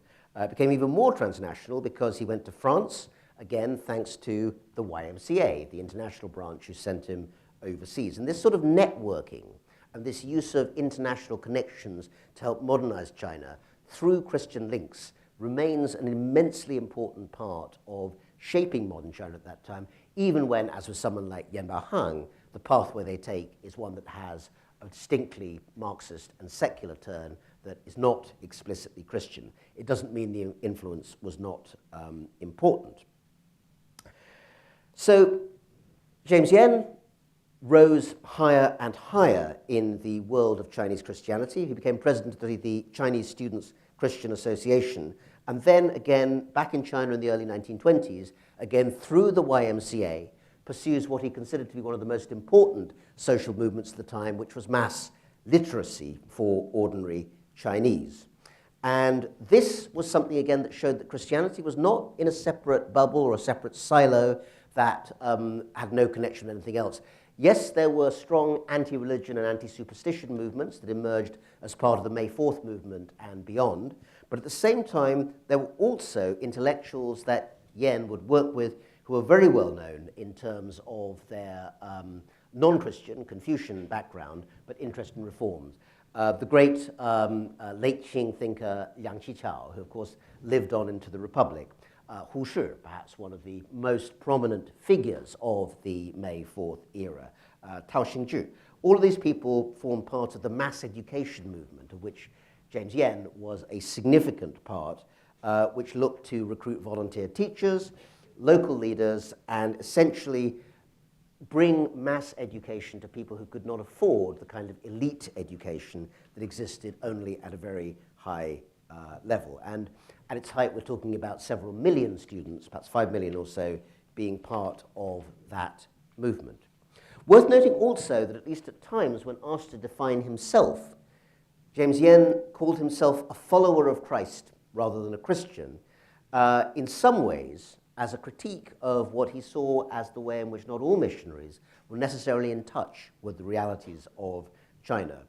Became even more transnational because he went to France, again, thanks to the YMCA, the international branch who sent him overseas. And this sort of networking and this use of international connections to help modernize China through Christian links remains an immensely important part of shaping modern China at that time, even when, as with someone like Yan Baohang, the pathway they take is one that has a distinctly Marxist and secular turn that is not explicitly Christian. It doesn't mean the influence was not important. So James Yen rose higher and higher in the world of Chinese Christianity. He became president of the Chinese Students' Christian Association, and then again, back in China in the early 1920s, again through the YMCA, pursues what he considered to be one of the most important social movements of the time, which was mass literacy for ordinary Chinese. And this was something, again, that showed that Christianity was not in a separate bubble or a separate silo that had no connection with anything else. Yes, there were strong anti-religion and anti-superstition movements that emerged as part of the May 4th movement and beyond, but at the same time, there were also intellectuals that Yen would work with who were very well known in terms of their non-Christian, Confucian background, but interest in reforms. The great late Qing thinker Liang Qiqiao, who of course lived on into the Republic. Hu Shi, perhaps one of the most prominent figures of the May 4th era. Tao Xingzhi. All of these people form part of the mass education movement, of which James Yen was a significant part, which looked to recruit volunteer teachers, local leaders, and essentially bring mass education to people who could not afford the kind of elite education that existed only at a very high level. And at its height, we're talking about several million students, perhaps 5 million or so, being part of that movement. Worth noting also that at least at times when asked to define himself, James Yen called himself a follower of Christ rather than a Christian, in some ways as a critique of what he saw as the way in which not all missionaries were necessarily in touch with the realities of China.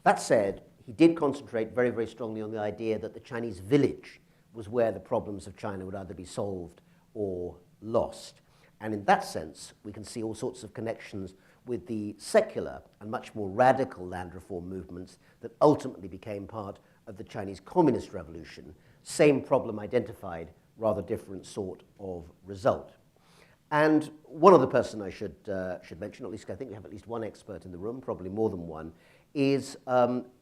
That said, he did concentrate very, very strongly on the idea that the Chinese village was where the problems of China would either be solved or lost. And in that sense, we can see all sorts of connections with the secular and much more radical land reform movements that ultimately became part of the Chinese Communist Revolution. Same problem identified, rather different sort of result. And one other person I should mention, at least I think we have at least one expert in the room, probably more than one, is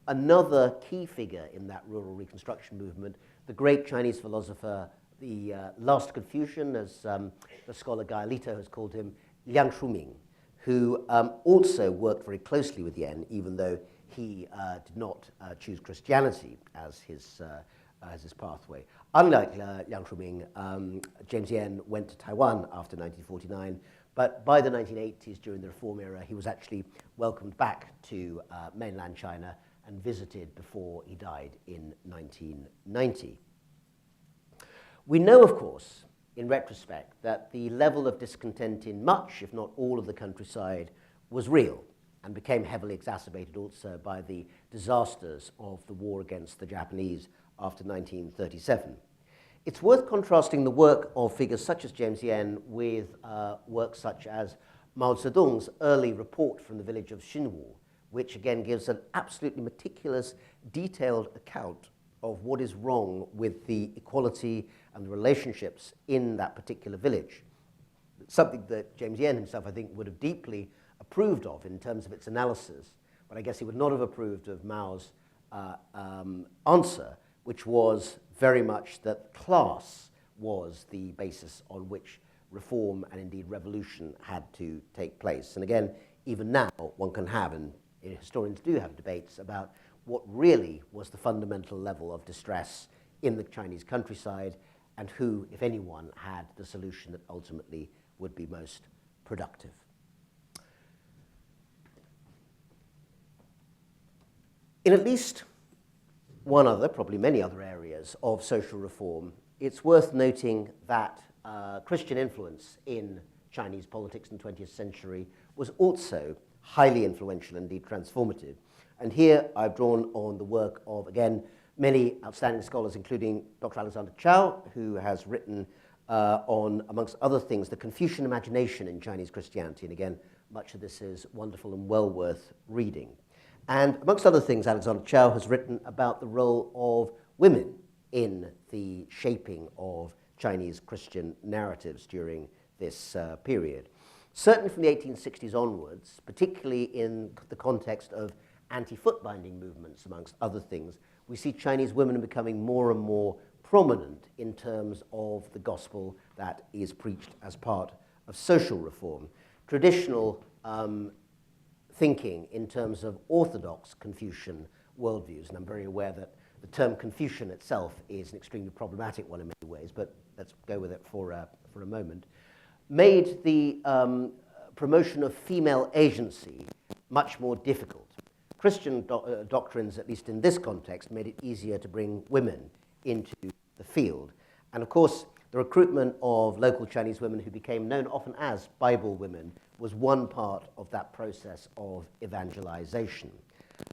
another key figure in that rural reconstruction movement, the great Chinese philosopher, the last Confucian, as the scholar Guy Alito has called him, Liang Shuming, who also worked very closely with Yen, even though he did not choose Christianity as his pathway. Unlike Liang Shuming, James Yen went to Taiwan after 1949, but by the 1980s, during the Reform era, he was actually welcomed back to mainland China and visited before he died in 1990. We know, of course, in retrospect, that the level of discontent in much, if not all, of the countryside was real and became heavily exacerbated also by the disasters of the war against the Japanese after 1937. It's worth contrasting the work of figures such as James Yen with works such as Mao Zedong's early report from the village of Xinwu, which again gives an absolutely meticulous, detailed account of what is wrong with the equality and the relationships in that particular village. Something that James Yen himself, I think, would have deeply approved of in terms of its analysis, but I guess he would not have approved of Mao's answer, which was very much that class was the basis on which reform and indeed revolution had to take place. And again, even now, one can have, and historians do have debates about what really was the fundamental level of distress in the Chinese countryside and who, if anyone, had the solution that ultimately would be most productive. In at least one other, probably many other areas of social reform, it's worth noting that Christian influence in Chinese politics in the 20th century was also highly influential, indeed transformative. And here I've drawn on the work of, again, many outstanding scholars, including Dr. Alexander Chow, who has written on, amongst other things, the Confucian imagination in Chinese Christianity. And again, much of this is wonderful and well worth reading. And amongst other things, Alexander Chow has written about the role of women in the shaping of Chinese Christian narratives during this period. Certainly from the 1860s onwards, particularly in the context of anti-foot binding movements, amongst other things, we see Chinese women becoming more and more prominent in terms of the gospel that is preached as part of social reform. Traditional thinking in terms of orthodox Confucian worldviews, and I'm very aware that the term Confucian itself is an extremely problematic one in many ways, but let's go with it for a moment, made the promotion of female agency much more difficult. Christian doctrines, at least in this context, made it easier to bring women into the field. And of course, the recruitment of local Chinese women who became known often as Bible women was one part of that process of evangelization.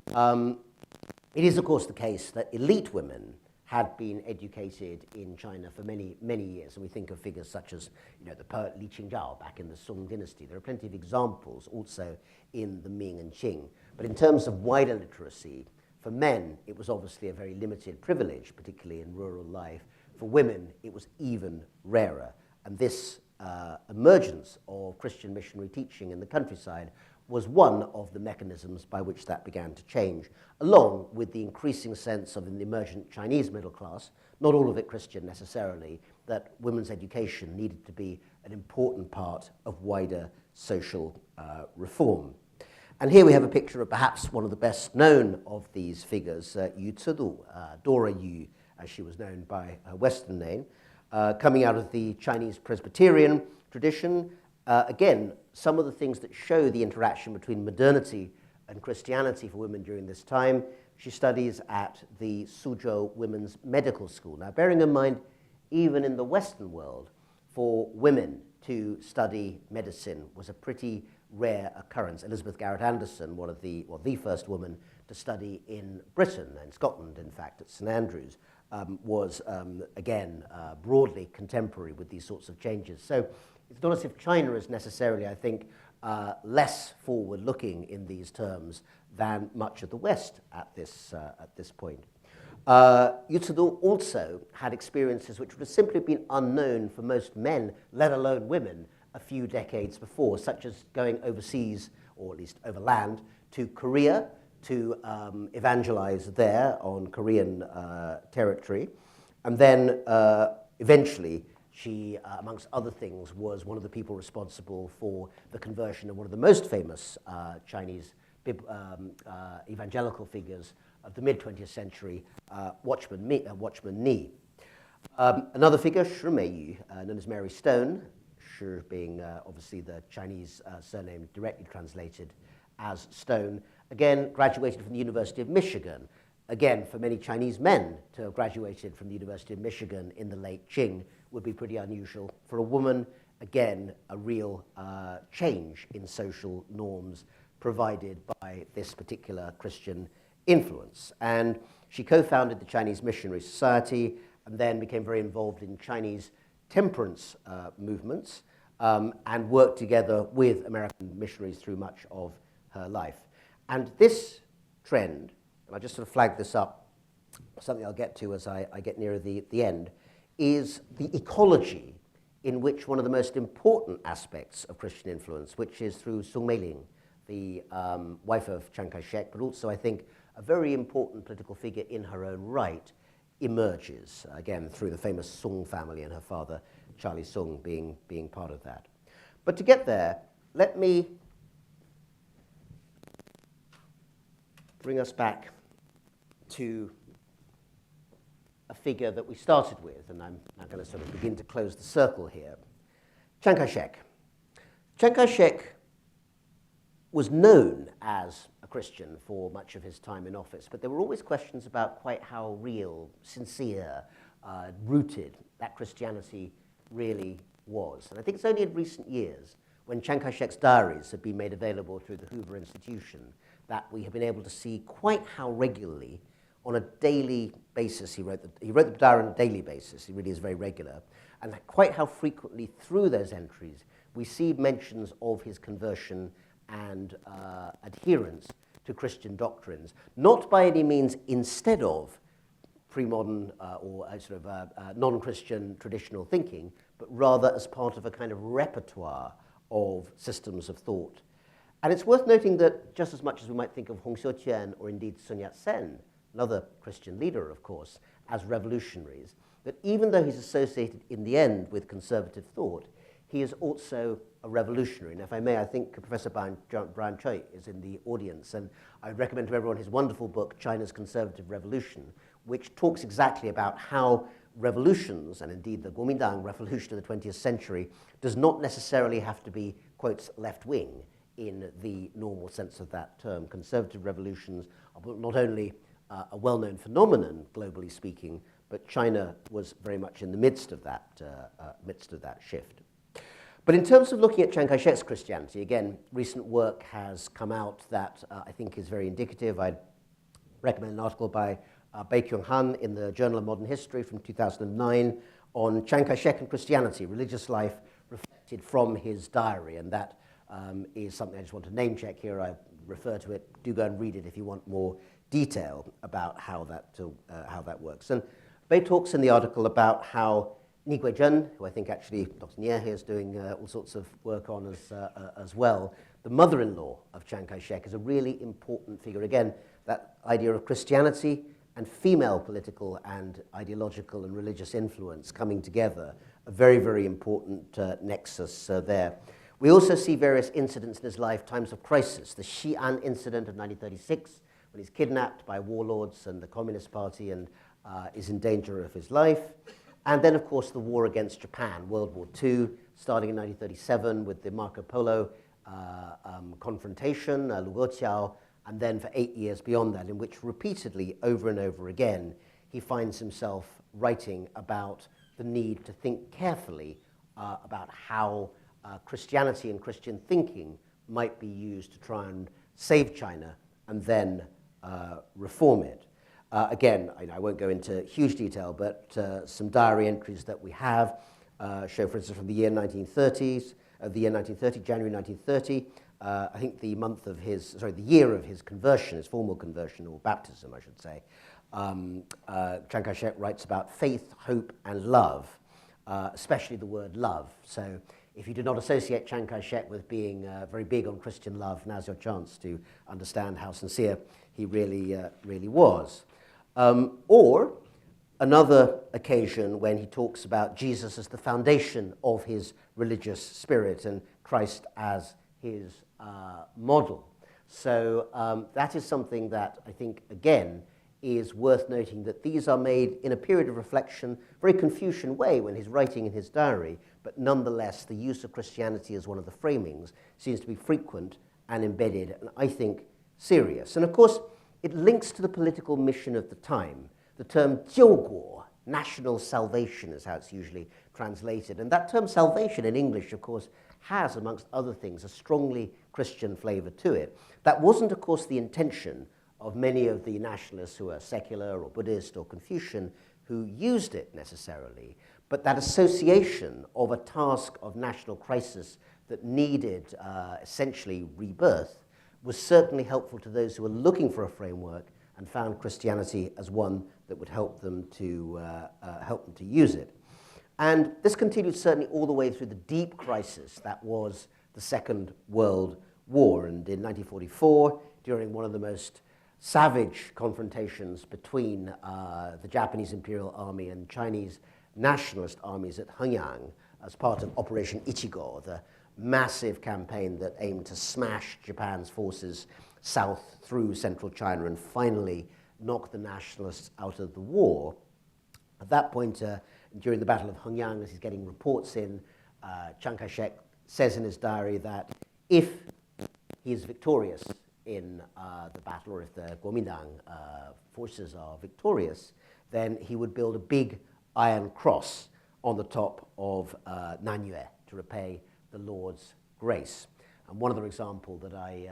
It is, of course, the case that elite women had been educated in China for many, many years. And we think of figures such as, the poet Li Qingzhao back in the Song dynasty. There are plenty of examples also in the Ming and Qing. But in terms of wider literacy, for men, it was obviously a very limited privilege, particularly in rural life. For women, it was even rarer. And this emergence of Christian missionary teaching in the countryside was one of the mechanisms by which that began to change, along with the increasing sense of an emergent Chinese middle class, not all of it Christian necessarily, that women's education needed to be an important part of wider social reform. And here we have a picture of perhaps one of the best known of these figures, Yu Cedu, Dora Yu, as she was known by her Western name, coming out of the Chinese Presbyterian tradition. Again, some of the things that show the interaction between modernity and Christianity for women during this time. She studies at the Suzhou Women's Medical School. Now, bearing in mind, even in the Western world, for women to study medicine was a pretty rare occurrence. Elizabeth Garrett Anderson, the first woman to study in Britain, and Scotland, in fact, at St Andrews, was, again, broadly contemporary with these sorts of changes. So it's not as if China is necessarily, I think, less forward-looking in these terms than much of the West at this point. Yu Cedu also had experiences which would have simply been unknown for most men, let alone women, a few decades before, such as going overseas, or at least overland, to Korea to evangelize there on Korean territory. And then eventually, she, amongst other things, was one of the people responsible for the conversion of one of the most famous Chinese evangelical figures of the mid-20th century, Watchman Nee. Another figure, Shi Meiyu, known as Mary Stone, Shi being obviously the Chinese surname directly translated as Stone, again graduated from the University of Michigan. Again, for many Chinese men to have graduated from the University of Michigan in the late Qing would be pretty unusual. For a woman, again, a real change in social norms provided by this particular Christian influence. And she co-founded the Chinese Missionary Society and then became very involved in Chinese temperance movements and worked together with American missionaries through much of her life. And this trend, and I just sort of flagged this up, something I'll get to as I get nearer the end, is the ecology in which one of the most important aspects of Christian influence, which is through Sung Meiling, the wife of Chiang Kai-shek, but also, I think, a very important political figure in her own right, emerges, again, through the famous Sung family and her father, Charlie Sung, being part of that. But to get there, let me bring us back to a figure that we started with, and I'm now going to sort of begin to close the circle here. Chiang Kai-shek. Chiang Kai-shek was known as a Christian for much of his time in office, but there were always questions about quite how real, sincere, rooted that Christianity really was. And I think it's only in recent years, when Chiang Kai-shek's diaries have been made available through the Hoover Institution, that we have been able to see quite how regularly, on a daily basis, he wrote the diary on a daily basis. He really is very regular, and quite how frequently through those entries we see mentions of his conversion and adherence to Christian doctrines, not by any means instead of pre-modern or sort of non-Christian traditional thinking, but rather as part of a kind of repertoire of systems of thought. And it's worth noting that just as much as we might think of Hong Xiuqian or indeed Sun Yat-sen, another Christian leader, of course, as revolutionaries, that even though he's associated in the end with conservative thought, he is also a revolutionary. And if I may, I think Professor Brian Choi is in the audience, and I would recommend to everyone his wonderful book, China's Conservative Revolution, which talks exactly about how revolutions, and indeed the Kuomintang revolution of the 20th century, does not necessarily have to be, quotes, left-wing in the normal sense of that term. Conservative revolutions are not only a well-known phenomenon, globally speaking, but China was very much in the midst of that shift. But in terms of looking at Chiang Kai-shek's Christianity, again, recent work has come out that I think is very indicative. I'd recommend an article by Bei Kyung-han in the Journal of Modern History from 2009 on Chiang Kai-shek and Christianity, religious life reflected from his diary, and that is something I just want to name-check here. I refer to it. Do go and read it if you want more detail about how that works. And Bei talks in the article about how Ni Guizhen, who I think actually Dr. Nier here is doing all sorts of work on as well, the mother-in-law of Chiang Kai-shek, is a really important figure. Again, that idea of Christianity and female political and ideological and religious influence coming together, a very, very important nexus there. We also see various incidents in his life, times of crisis. The Xi'an incident of 1936, when he's kidnapped by warlords and the Communist Party and is in danger of his life. And then, of course, the war against Japan, World War II, starting in 1937 with the Marco Polo confrontation, Lugoqiao, and then for 8 years beyond that, in which repeatedly, over and over again, he finds himself writing about the need to think carefully about how Christianity and Christian thinking might be used to try and save China and then reform it. Again, I won't go into huge detail, but some diary entries that we have show, for instance, from the year 1930, January 1930. I think the year of his conversion, his formal conversion, or baptism, I should say. Chiang Kai-shek writes about faith, hope, and love, especially the word love. So If you do not associate Chiang Kai-shek with being very big on Christian love, now's your chance to understand how sincere he really was. Or another occasion when he talks about Jesus as the foundation of his religious spirit and Christ as his model. So that is something that I think, again, is worth noting, that these are made in a period of reflection, very Confucian way when he's writing in his diary, but nonetheless the use of Christianity as one of the framings seems to be frequent and embedded, and I think serious. And of course, it links to the political mission of the time. The term 救国, national salvation, is how it's usually translated. And that term salvation in English, of course, has, amongst other things, a strongly Christian flavor to it. That wasn't, of course, the intention of many of the nationalists who are secular or Buddhist or Confucian who used it necessarily, but that association of a task of national crisis that needed essentially rebirth was certainly helpful to those who were looking for a framework and found Christianity as one that would help them to use it. And this continued certainly all the way through the deep crisis that was the Second World War. And in 1944, during one of the most savage confrontations between the Japanese Imperial Army and Chinese nationalist armies at Hengyang as part of Operation Ichigo, the massive campaign that aimed to smash Japan's forces south through central China and finally knock the nationalists out of the war. At that point, during the Battle of Hengyang, as he's getting reports in, Chiang Kai-shek says in his diary that if he is victorious in the battle, or if the Kuomintang forces are victorious, then he would build a big iron cross on the top of Nanyue to repay the Lord's grace. And one other example that I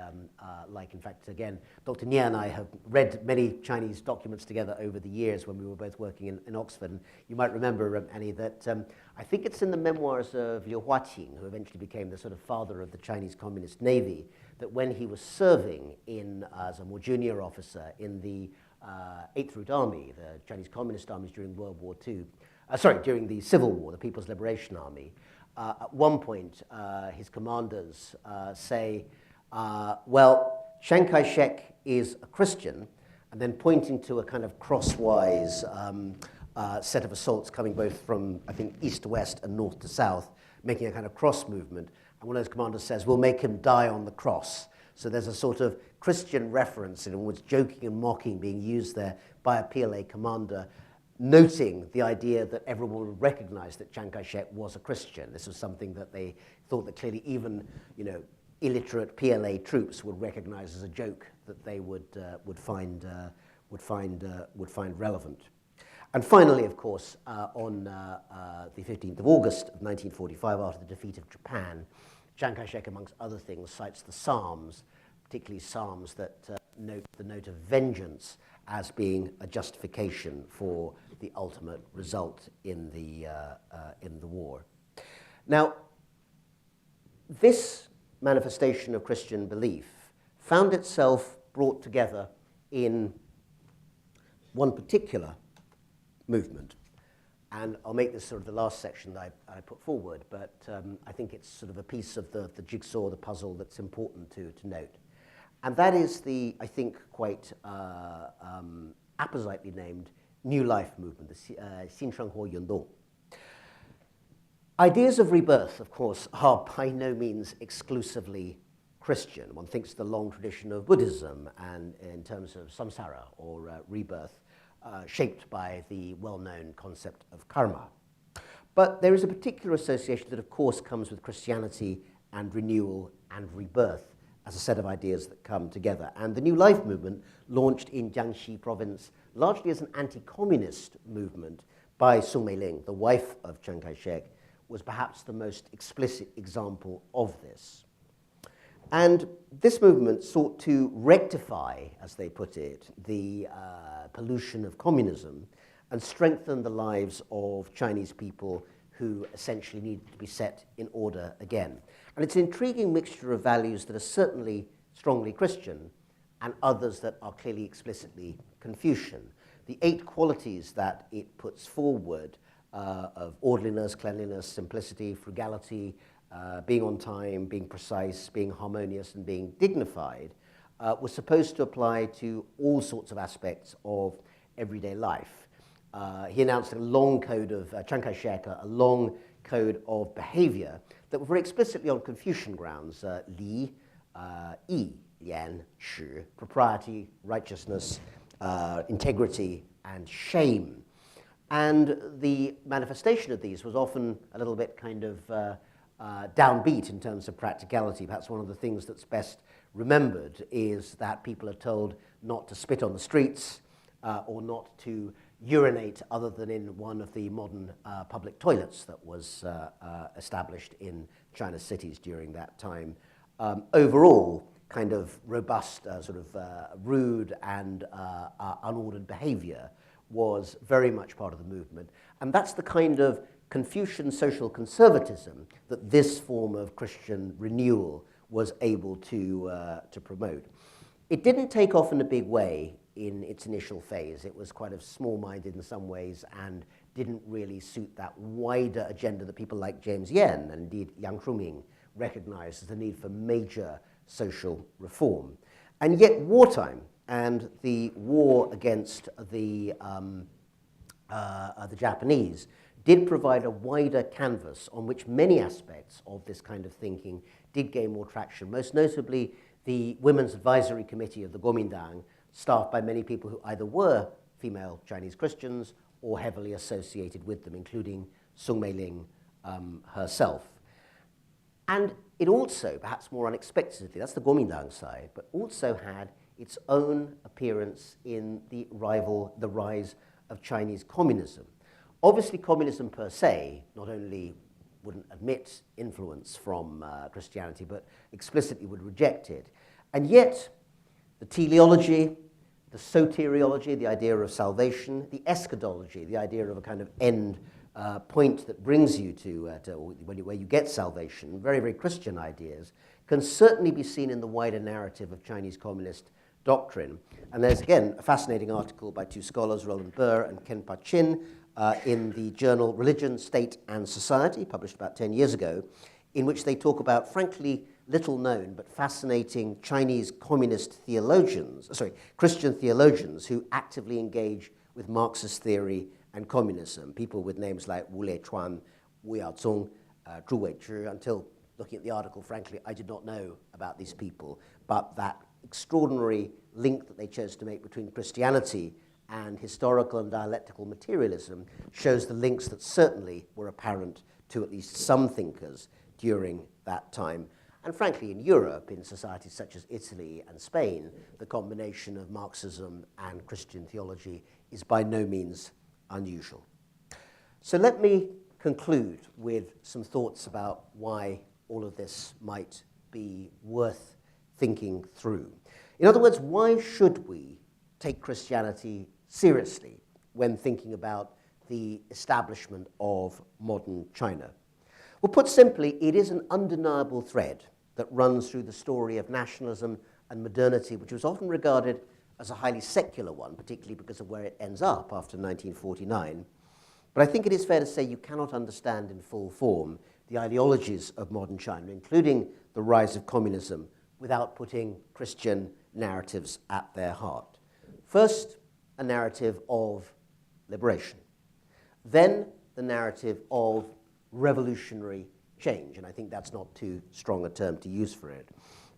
like, in fact, again, Dr. Nie and I have read many Chinese documents together over the years when we were both working in Oxford. And you might remember, Annie, that I think it's in the memoirs of Liu Huaqing, who eventually became the sort of father of the Chinese Communist Navy, that when he was serving as a more junior officer in the 8th Route Army, the Chinese Communist armies during World War II, during the Civil War, the People's Liberation Army, at one point, his commanders say, well, Chiang Kai-shek is a Christian, and then pointing to a kind of crosswise set of assaults coming both from, I think, east to west and north to south, making a kind of cross movement. And one of those commanders says, we'll make him die on the cross. So there's a sort of Christian reference, in which joking and mocking being used there by a PLA commander, noting the idea that everyone would recognize that Chiang Kai-shek was a Christian. This was something that they thought that clearly even, illiterate PLA troops would recognize as a joke that they would find relevant. And finally, of course, on the 15th of August of 1945, after the defeat of Japan, Chiang Kai-shek, amongst other things, cites the Psalms, particularly Psalms that note the note of vengeance as being a justification for the ultimate result in the war. Now, this manifestation of Christian belief found itself brought together in one particular movement. And I'll make this sort of the last section that I put forward, but I think it's sort of a piece of the jigsaw, the puzzle that's important to note. And that is the, I think, quite appositely named New Life movement, the Xinshenghuo Yundong. Ideas of rebirth, of course, are by no means exclusively Christian. One thinks the long tradition of Buddhism and in terms of samsara, or rebirth, shaped by the well-known concept of karma. But there is a particular association that, of course, comes with Christianity and renewal and rebirth as a set of ideas that come together. And the New Life movement, launched in Jiangxi province largely as an anti-communist movement by Su Meiling, the wife of Chiang Kai-shek, was perhaps the most explicit example of this. And this movement sought to rectify, as they put it, the pollution of communism and strengthen the lives of Chinese people who essentially needed to be set in order again. And it's an intriguing mixture of values that are certainly strongly Christian and others that are clearly explicitly Confucian. The 8 qualities that it puts forward of orderliness, cleanliness, simplicity, frugality, being on time, being precise, being harmonious, and being dignified was supposed to apply to all sorts of aspects of everyday life. He announced a long code of, Chiang Kai-shek, a long code of behavior that were very explicitly on Confucian grounds, li, yi, yan, shi, propriety, righteousness, integrity, and shame. And the manifestation of these was often a little bit kind of downbeat in terms of practicality. Perhaps one of the things that's best remembered is that people are told not to spit on the streets or not to urinate other than in one of the modern public toilets that was established in China's cities during that time. Overall, kind of robust, rude and unordered behavior was very much part of the movement. And that's the kind of Confucian social conservatism that this form of Christian renewal was able to promote. It didn't take off in a big way in its initial phase. It was quite small-minded in some ways and didn't really suit that wider agenda that people like James Yen and indeed Yang Cruming recognized as the need for major social reform. And yet wartime and the war against the Japanese did provide a wider canvas on which many aspects of this kind of thinking did gain more traction, most notably the Women's Advisory Committee of the Kuomintang, staffed by many people who either were female Chinese Christians or heavily associated with them, including Sung Mei-ling herself. And it also, perhaps more unexpectedly, that's the Kuomintang side, but also had its own appearance in the rise of Chinese communism. Obviously, communism per se not only wouldn't admit influence from Christianity, but explicitly would reject it. And yet, the teleology, the soteriology, the idea of salvation, the eschatology, the idea of a kind of end point that brings you to where you get salvation, very, very Christian ideas, can certainly be seen in the wider narrative of Chinese communist doctrine. And there's, again, a fascinating article by two scholars, Roland Burr and Ken Pa-chin, in the journal Religion, State and Society, published about 10 years ago, in which they talk about, frankly, little known but fascinating Chinese communist theologians, Christian theologians who actively engage with Marxist theory and communism, people with names like Wu Lechuan, Wu Yaozong, Zhu Weizhi. Until looking at the article, frankly, I did not know about these people, but that extraordinary link that they chose to make between Christianity and historical and dialectical materialism shows the links that certainly were apparent to at least some thinkers during that time. And frankly, in Europe, in societies such as Italy and Spain, the combination of Marxism and Christian theology is by no means unusual. So let me conclude with some thoughts about why all of this might be worth thinking through. In other words, why should we take Christianity seriously when thinking about the establishment of modern China? Well, put simply, it is an undeniable thread that runs through the story of nationalism and modernity, which was often regarded as a highly secular one, particularly because of where it ends up after 1949. But I think it is fair to say you cannot understand in full form the ideologies of modern China, including the rise of communism, without putting Christian narratives at their heart. First, a narrative of liberation. Then, the narrative of revolutionary change, and I think that's not too strong a term to use for it.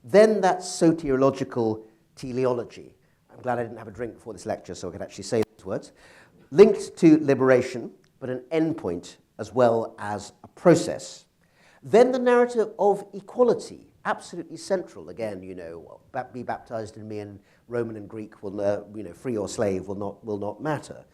Then that soteriological teleology. I'm glad I didn't have a drink before this lecture so I could actually say those words. Linked to liberation, but an endpoint as well as a process. Then the narrative of equality, absolutely central. Again, be baptized in me, and Roman and Greek will, free or slave will not matter.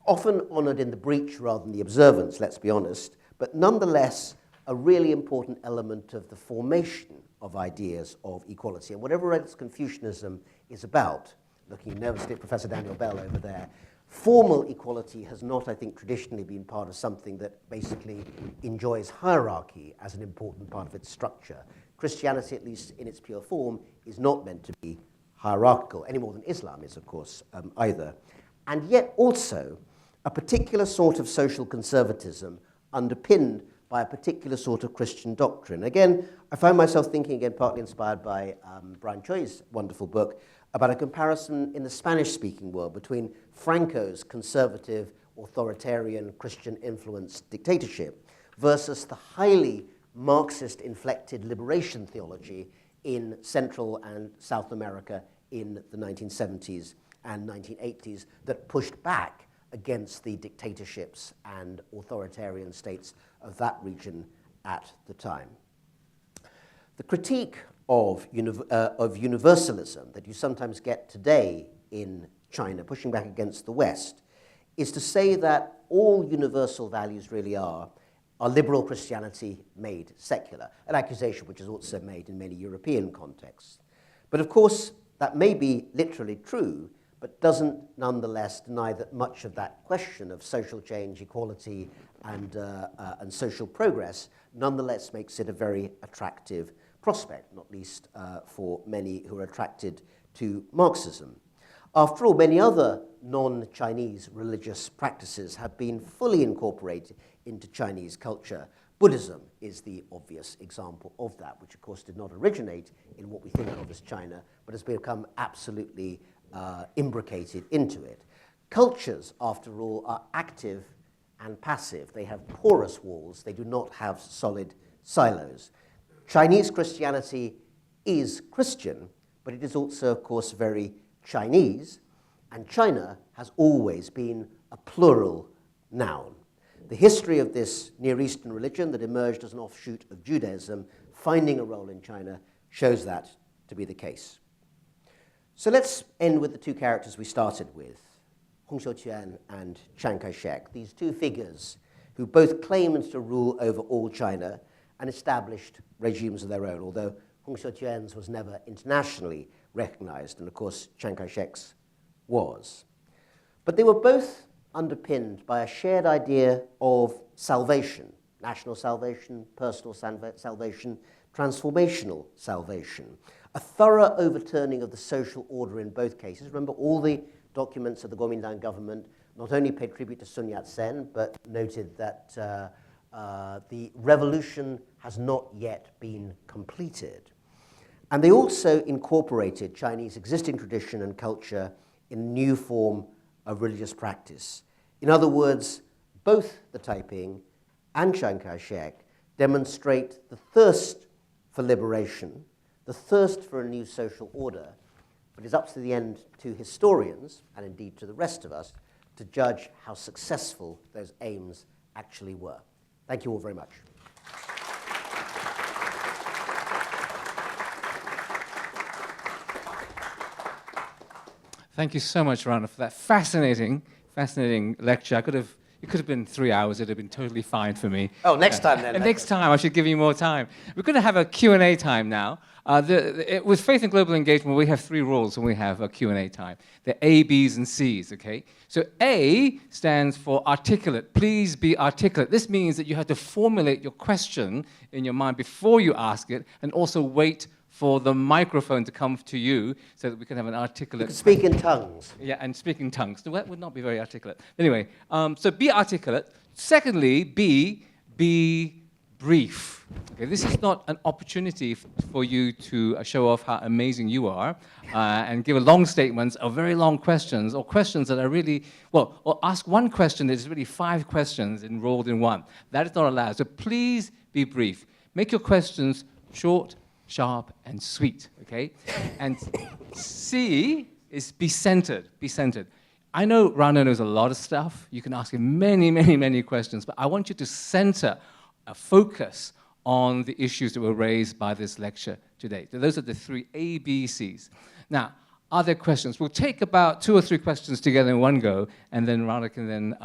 Often honored in the breach rather than the observance, let's be honest, but nonetheless a really important element of the formation of ideas of equality. And whatever else Confucianism is about, looking nervously at Professor Daniel Bell over there, formal equality has not, I think, traditionally been part of something that basically enjoys hierarchy as an important part of its structure. Christianity, at least in its pure form, is not meant to be hierarchical, any more than Islam is, of course, either. And yet also a particular sort of social conservatism underpinned by a particular sort of Christian doctrine. Again, I find myself thinking, again, partly inspired by Brian Choi's wonderful book, about a comparison in the Spanish-speaking world between Franco's conservative, authoritarian, Christian-influenced dictatorship versus the highly Marxist-inflected liberation theology in Central and South America in the 1970s and 1980s that pushed back against the dictatorships and authoritarian states of that region at the time. The critique of universalism that you sometimes get today in China, pushing back against the West, is to say that all universal values really are liberal Christianity made secular, an accusation which is also made in many European contexts. But of course, that may be literally true, but doesn't nonetheless deny that much of that question of social change, equality, and social progress nonetheless makes it a very attractive prospect, not least for many who are attracted to Marxism. After all, many other non-Chinese religious practices have been fully incorporated into Chinese culture. Buddhism is the obvious example of that, which of course did not originate in what we think of as China, but has become absolutely imbricated into it. Cultures, after all, are active and passive. They have porous walls. They do not have solid silos. Chinese Christianity is Christian, but it is also, of course, very Chinese, and China has always been a plural noun. The history of this Near Eastern religion that emerged as an offshoot of Judaism, finding a role in China, shows that to be the case. So let's end with the two characters we started with, Hong Xiuquan and Chiang Kai-shek, these two figures who both claimed to rule over all China and established regimes of their own, although Hong Xiuquan's was never internationally recognized, and of course Chiang Kai-shek's was. But they were both underpinned by a shared idea of salvation, national salvation, personal salvation, transformational salvation, a thorough overturning of the social order in both cases. Remember, all the documents of the Kuomintang government not only paid tribute to Sun Yat-sen, but noted that the revolution has not yet been completed. And they also incorporated Chinese existing tradition and culture in a new form of religious practice. In other words, both the Taiping and Chiang Kai-shek demonstrate the thirst for liberation, the thirst for a new social order, but it's up to the end to historians, and indeed to the rest of us, to judge how successful those aims actually were. Thank you all very much. Thank you so much, Rana, for that fascinating lecture. It could have been 3 hours. It would have been totally fine for me. Oh, next time then. And next time, I should give you more time. We're going to have a Q&A time now. With Faith and Global Engagement, we have 3 rules when we have a Q&A time. They're A, B's, and C's, okay? So A stands for articulate. Please be articulate. This means that you have to formulate your question in your mind before you ask it, and also wait for the microphone to come to you so that we can have an articulate... You can speak in tongues. Yeah, and speak in tongues. So that would not be very articulate. Anyway, so be articulate. Secondly, be brief. Okay, this is not an opportunity for you to show off how amazing you are and give long statements or very long questions or questions that are really, well, or ask one question that is really 5 questions enrolled in one. That is not allowed. So please be brief. Make your questions short, sharp, and sweet, okay? And C is be centered, be centered. I know Rana knows a lot of stuff. You can ask him many, many, many questions, but I want you to center a focus on the issues that were raised by this lecture today. So those are the 3 ABCs. Now, are there questions? We'll take about 2 or 3 questions together in one go, and then Rana can then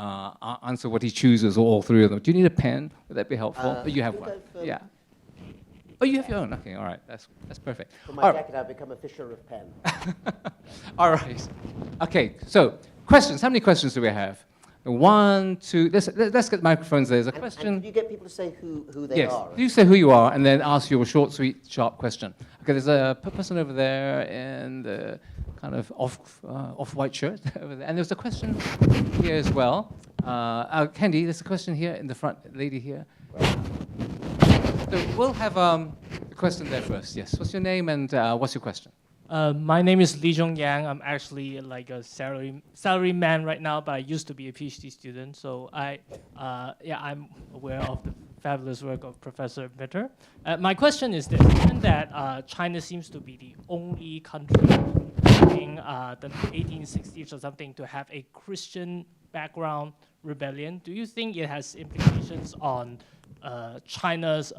answer what he chooses, or all 3 of them. Do you need a pen? Would that be helpful? You have one. Yeah. Oh, you have your own. Okay, all right. That's perfect. For my jacket, I've become a fisher of pen. All right. Okay, so questions. How many questions do we have? 1, 2. Let's get the microphones. There's a question. And can you get people to say who they are? Yes, you say who you are, and then ask your short, sweet, sharp question. Okay, there's a person over there in the kind of off-white shirt over there. And there's a question here as well. Candy, there's a question here in the front. Lady here. So we'll have a question there first. Yes. What's your name and what's your question? My name is Li Zhong Yang. I'm actually like a salary man right now, but I used to be a PhD student. So I'm aware of the fabulous work of Professor Mitter. My question is this: given that China seems to be the only country in the 1860s or something to have a Christian background rebellion, do you think it has implications on China's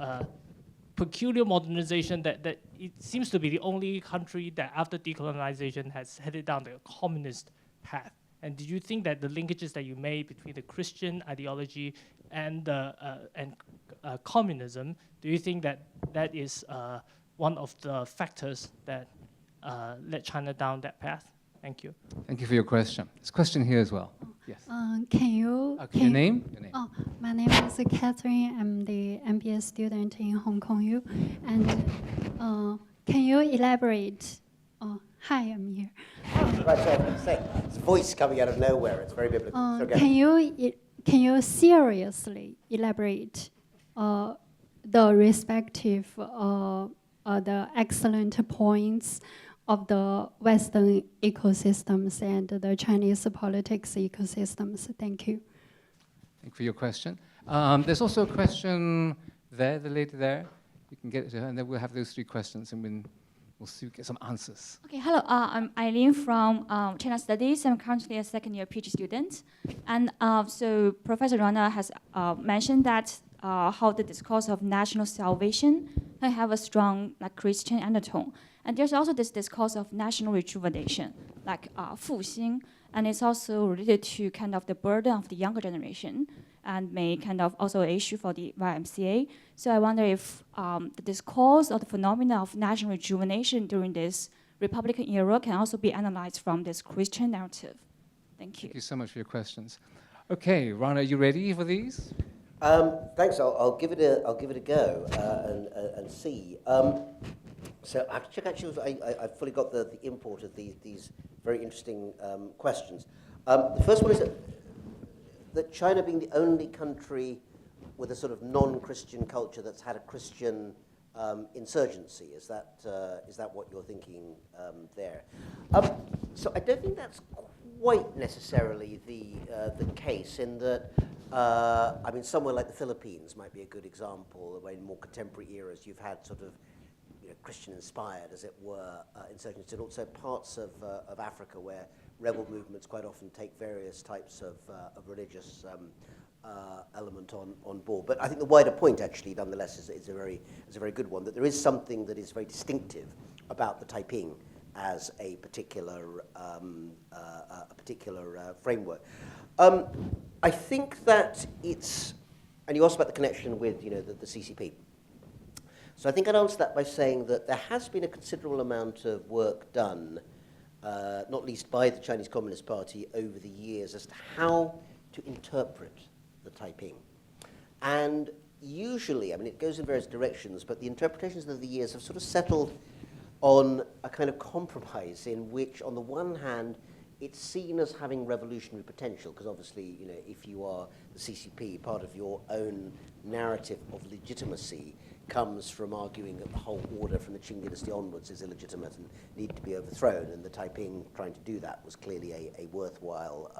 peculiar modernization, that it seems to be the only country that after decolonization has headed down the communist path? And do you think that the linkages that you made between the Christian ideology and communism, do you think that that is one of the factors that led China down that path? Thank you. Thank you for your question. There's a question here as well. Yes. Can you? Your name? Your name. Oh, my name is Catherine. I'm the MBA student in Hong Kong U. And can you elaborate? Hi, I'm here. Right, so I was saying, it's a voice coming out of nowhere. It's very biblical. So go ahead. Can you seriously elaborate the respective the excellent points of the Western ecosystems and the Chinese politics ecosystems? Thank you. Thank you for your question. There's also a question there, the lady there. You can get it to her, and then we'll have those 3 questions, and we'll see, get some answers. Okay, hello. I'm Eileen from China Studies. I'm currently a second-year PhD student. And so Professor Rana has mentioned that how the discourse of national salvation can have a strong Christian undertone. And there's also this discourse of national rejuvenation, like 复兴, and it's also related to kind of the burden of the younger generation, and may kind of also an issue for the YMCA. So I wonder if the discourse or the phenomena of national rejuvenation during this Republican era can also be analyzed from this Christian narrative. Thank you. Thank you so much for your questions. Okay, Rana, are you ready for these? Thanks. I'll give it a go and see. So I have to check. Actually, I've fully got the import of these very interesting questions. The first one is that China being the only country with a sort of non-Christian culture that's had a Christian insurgency. Is that what you're thinking there? So I don't think that's quite necessarily the case, in that I mean, somewhere like the Philippines might be a good example, where in more contemporary eras you've had sort of Christian-inspired, as it were, insurgency, and also parts of Africa where rebel movements quite often take various types of religious element on board. But I think the wider point, actually, nonetheless, is a very good one, that there is something that is very distinctive about the Taiping as a particular framework. I think that it's, and you asked about the connection with the CCP. So I think I'd answer that by saying that there has been a considerable amount of work done, not least by the Chinese Communist Party over the years, as to how to interpret the Taiping. And usually, I mean, it goes in various directions, but the interpretations of the years have sort of settled on a kind of compromise in which, on the one hand, it's seen as having revolutionary potential, because obviously, if you are the CCP, part of your own narrative of legitimacy comes from arguing that the whole order from the Qing dynasty onwards is illegitimate and need to be overthrown, and the Taiping trying to do that was clearly a worthwhile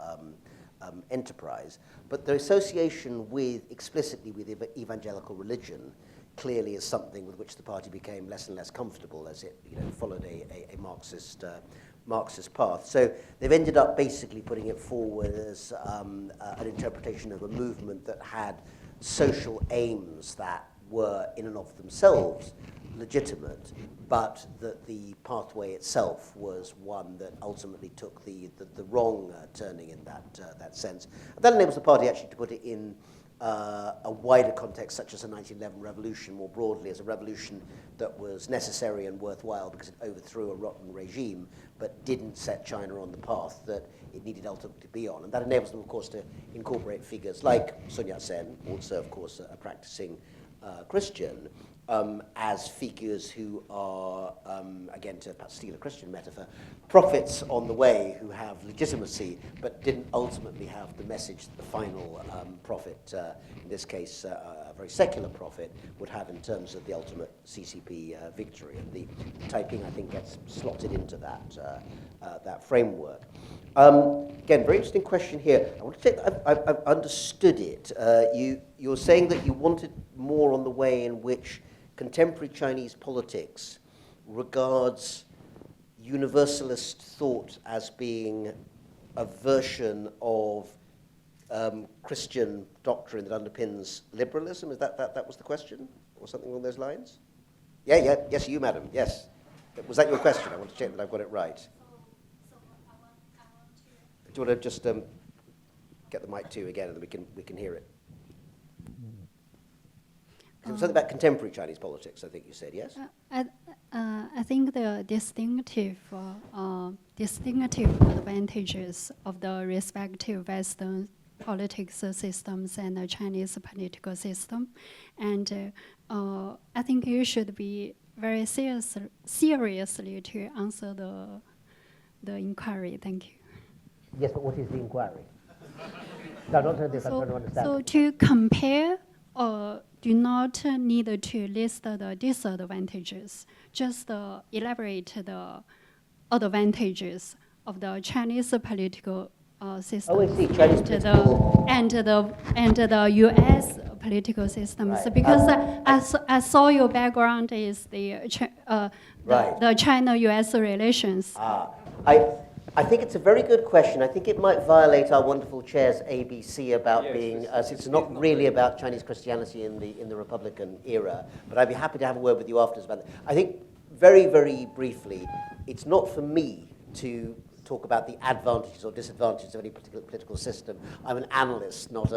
enterprise. But the association explicitly with evangelical religion clearly is something with which the party became less and less comfortable as it followed a Marxist path. So they've ended up basically putting it forward as an interpretation of a movement that had social aims that were in and of themselves legitimate, but that the pathway itself was one that ultimately took the wrong turning in that sense. And that enables the party actually to put it in a wider context, such as the 1911 revolution, more broadly as a revolution that was necessary and worthwhile because it overthrew a rotten regime, but didn't set China on the path that it needed ultimately to be on. And that enables them, of course, to incorporate figures like Sun Yat-sen, also, of course, a practicing Christian, as figures who are, again, to steal a Christian metaphor, prophets on the way who have legitimacy, but didn't ultimately have the message that the final prophet, in this case very secular prophet, would have in terms of the ultimate CCP victory. And the Taiping, I think, gets slotted into that framework. Again, very interesting question here. I want to take, I've understood it. You're saying that you wanted more on the way in which contemporary Chinese politics regards universalist thought as being a version of Christian doctrine that underpins liberalism. Is that was the question, or something along those lines? Yeah. Yes, you, madam. Yes. Was that your question? I want to check that I've got it right. So I want to. Do you want to just get the mic to you again, and then we can hear it? It was something about contemporary Chinese politics, I think you said, yes? I think the distinctive advantages of the respective Western politics systems and the Chinese political system, and I think you should be very seriously to answer the inquiry. Thank you. Yes, but what is the inquiry? No, not this. I'm trying to understand. So to compare, do not need to list the disadvantages, just elaborate the advantages of the Chinese political system. Oh, I see. Chinese political. And the U.S. political systems, Right. because I saw your background is the China-U.S. relations. I think it's a very good question. I think it might violate our wonderful chair's ABC about being, it's not really about Chinese Christianity in the Republican era, but I'd be happy to have a word with you afterwards about that. I think very, very briefly, it's not for me to talk about the advantages or disadvantages of any particular political system. I'm an analyst, not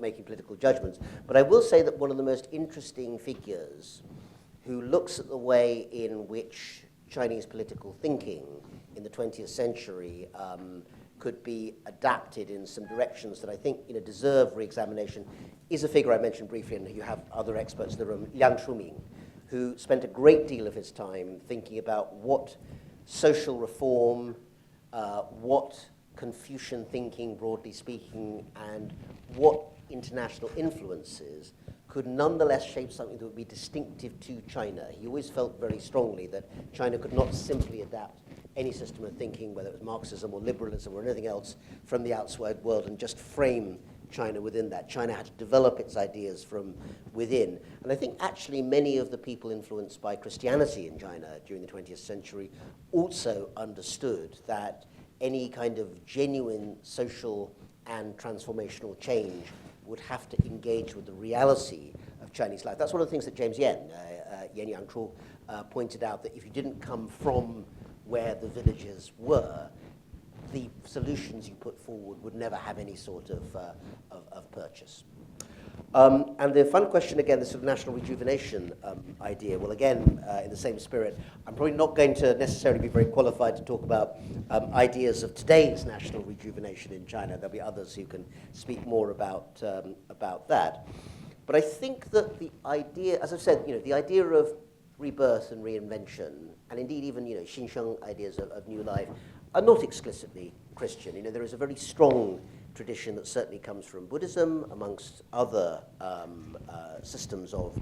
making political judgments. But I will say that one of the most interesting figures who looks at the way in which Chinese political thinking in the 20th century could be adapted in some directions that I think deserve re-examination is a figure I mentioned briefly, and you have other experts in the room, Liang Shuming, who spent a great deal of his time thinking about what social reform, what Confucian thinking, broadly speaking, and what international influences could nonetheless shape something that would be distinctive to China. He always felt very strongly that China could not simply adapt any system of thinking, whether it was Marxism or liberalism or anything else, from the outside world and just frame China within that. China had to develop its ideas from within. And I think actually many of the people influenced by Christianity in China during the 20th century also understood that any kind of genuine social and transformational change would have to engage with the reality of Chinese life. That's one of the things that James Yen Yangchu, pointed out, that if you didn't come from where the villages were, the solutions you put forward would never have any sort of purchase. And the fun question, again, the sort of national rejuvenation idea, well, again, in the same spirit, I'm probably not going to necessarily be very qualified to talk about ideas of today's national rejuvenation in China. There'll be others who can speak more about that. But I think that the idea, as I've said, the idea of rebirth and reinvention, and indeed even, Xinsheng ideas of new life, are not explicitly Christian. There is a very strong tradition that certainly comes from Buddhism, amongst other systems of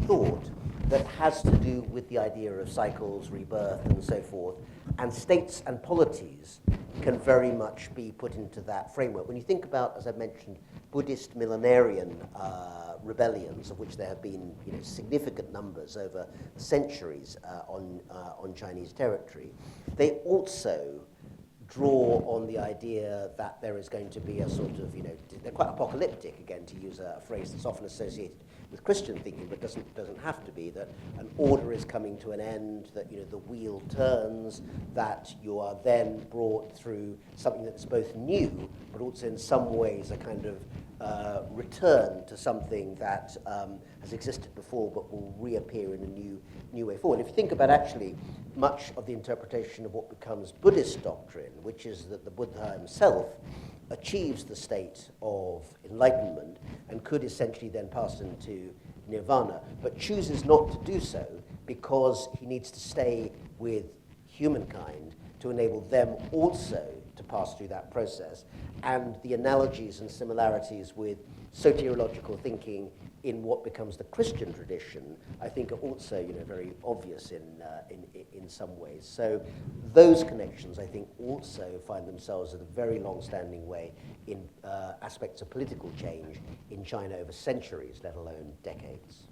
thought, that has to do with the idea of cycles, rebirth, and so forth. And states and polities can very much be put into that framework. When you think about, as I've mentioned, Buddhist millenarian rebellions, of which there have been significant numbers over centuries on Chinese territory, they also draw on the idea that there is going to be a sort of, they're quite apocalyptic, again, to use a phrase that's often associated with Christian thinking, but doesn't have to be, that an order is coming to an end, that the wheel turns, that you are then brought through something that's both new, but also in some ways a kind of return to something that has existed before but will reappear in a new way forward. If you think about actually much of the interpretation of what becomes Buddhist doctrine, which is that the Buddha himself achieves the state of enlightenment and could essentially then pass into nirvana, but chooses not to do so because he needs to stay with humankind to enable them also to pass through that process. And the analogies and similarities with soteriological thinking in what becomes the Christian tradition, I think, are also, very obvious in some ways. So those connections, I think, also find themselves in a very long-standing way in aspects of political change in China over centuries, let alone decades.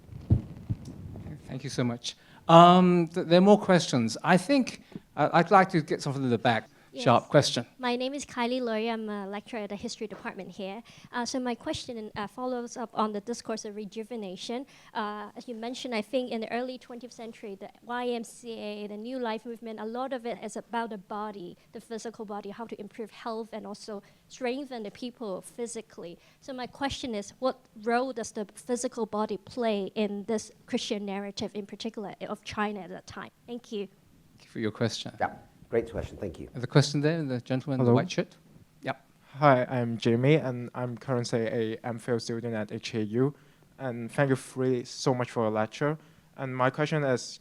Thank you so much. There are more questions. I think I'd like to get something in the back. Yes. Sharp question. My name is Kylie Laurie. I'm a lecturer at the history department here. So my question follows up on the discourse of rejuvenation. As you mentioned, I think in the early 20th century, the YMCA, the New Life movement, a lot of it is about the body, the physical body, how to improve health and also strengthen the people physically. So my question is, what role does the physical body play in this Christian narrative, in particular of China at that time? Thank you. Thank you for your question. Yeah, great question. Thank you. The question there, the gentleman in the Hello. white shirt. Yep. Hi, I'm Jamie, and I'm currently a MPhil student at HAU. And thank you really so much for your lecture. And my question is,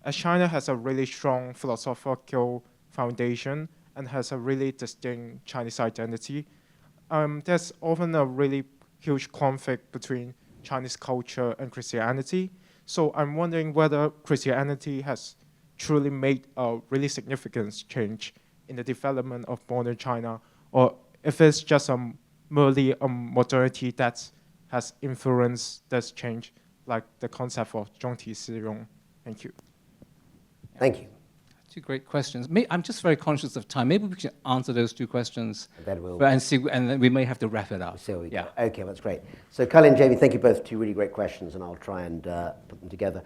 as China has a really strong philosophical foundation and has a really distinct Chinese identity, there's often a really huge conflict between Chinese culture and Christianity. So I'm wondering whether Christianity has truly made a really significant change in the development of modern China, or if it's just merely a modernity that has influenced this change, like the concept of 中体适用. Thank you. Thank you. Two great questions. I'm just very conscious of time. Maybe we should answer those two questions And then we'll and then we may have to wrap it up. So we Yeah. go. Okay, that's great. So Kylie and Jamie, thank you both for two really great questions, and I'll try and put them together.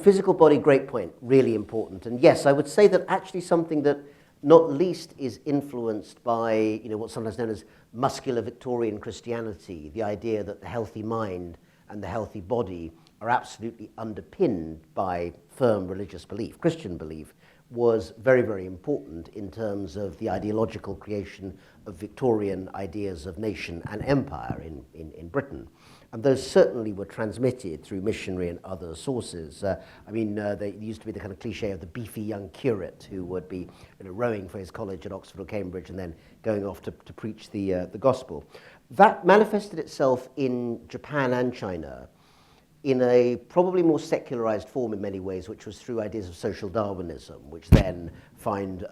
Physical body, great point, really important. And yes, I would say that actually something that not least is influenced by what's sometimes known as muscular Victorian Christianity, the idea that the healthy mind and the healthy body are absolutely underpinned by firm religious belief, Christian belief, was very, very important in terms of the ideological creation of Victorian ideas of nation and empire in Britain. And those certainly were transmitted through missionary and other sources. There used to be the kind of cliche of the beefy young curate who would be rowing for his college at Oxford or Cambridge and then going off to preach the gospel. That manifested itself in Japan and China in a probably more secularized form in many ways, which was through ideas of social Darwinism, which then find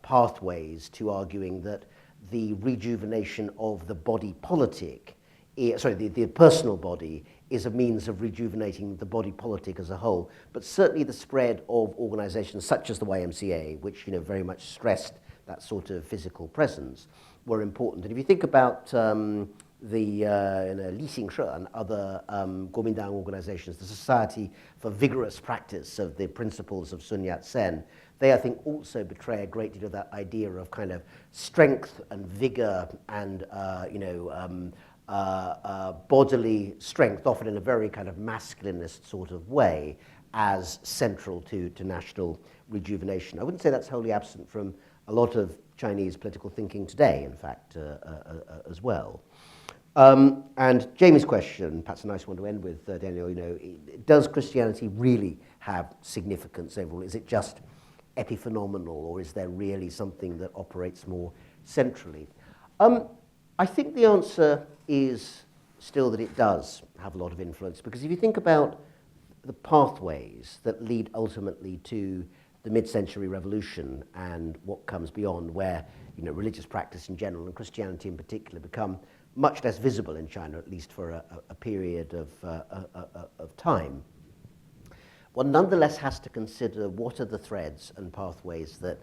pathways to arguing that the rejuvenation of the body politic, the personal body, is a means of rejuvenating the body politic as a whole. But certainly the spread of organizations such as the YMCA, which very much stressed that sort of physical presence, were important. And if you think about the Li Xingshi and other Kuomintang organizations, the Society for Vigorous Practice of the Principles of Sun Yat-sen, they, I think, also betray a great deal of that idea of kind of strength and vigor and, bodily strength, often in a very kind of masculinist sort of way, as central to national rejuvenation. I wouldn't say that's wholly absent from a lot of Chinese political thinking today, in fact, as well. And Jamie's question, perhaps a nice one to end with, Daniel, does Christianity really have significance overall? Is it just epiphenomenal, or is there really something that operates more centrally? I think the answer is still that it does have a lot of influence, because if you think about the pathways that lead ultimately to the mid-century revolution and what comes beyond, where religious practice in general and Christianity in particular become much less visible in China, at least for a period of time, one nonetheless has to consider what are the threads and pathways that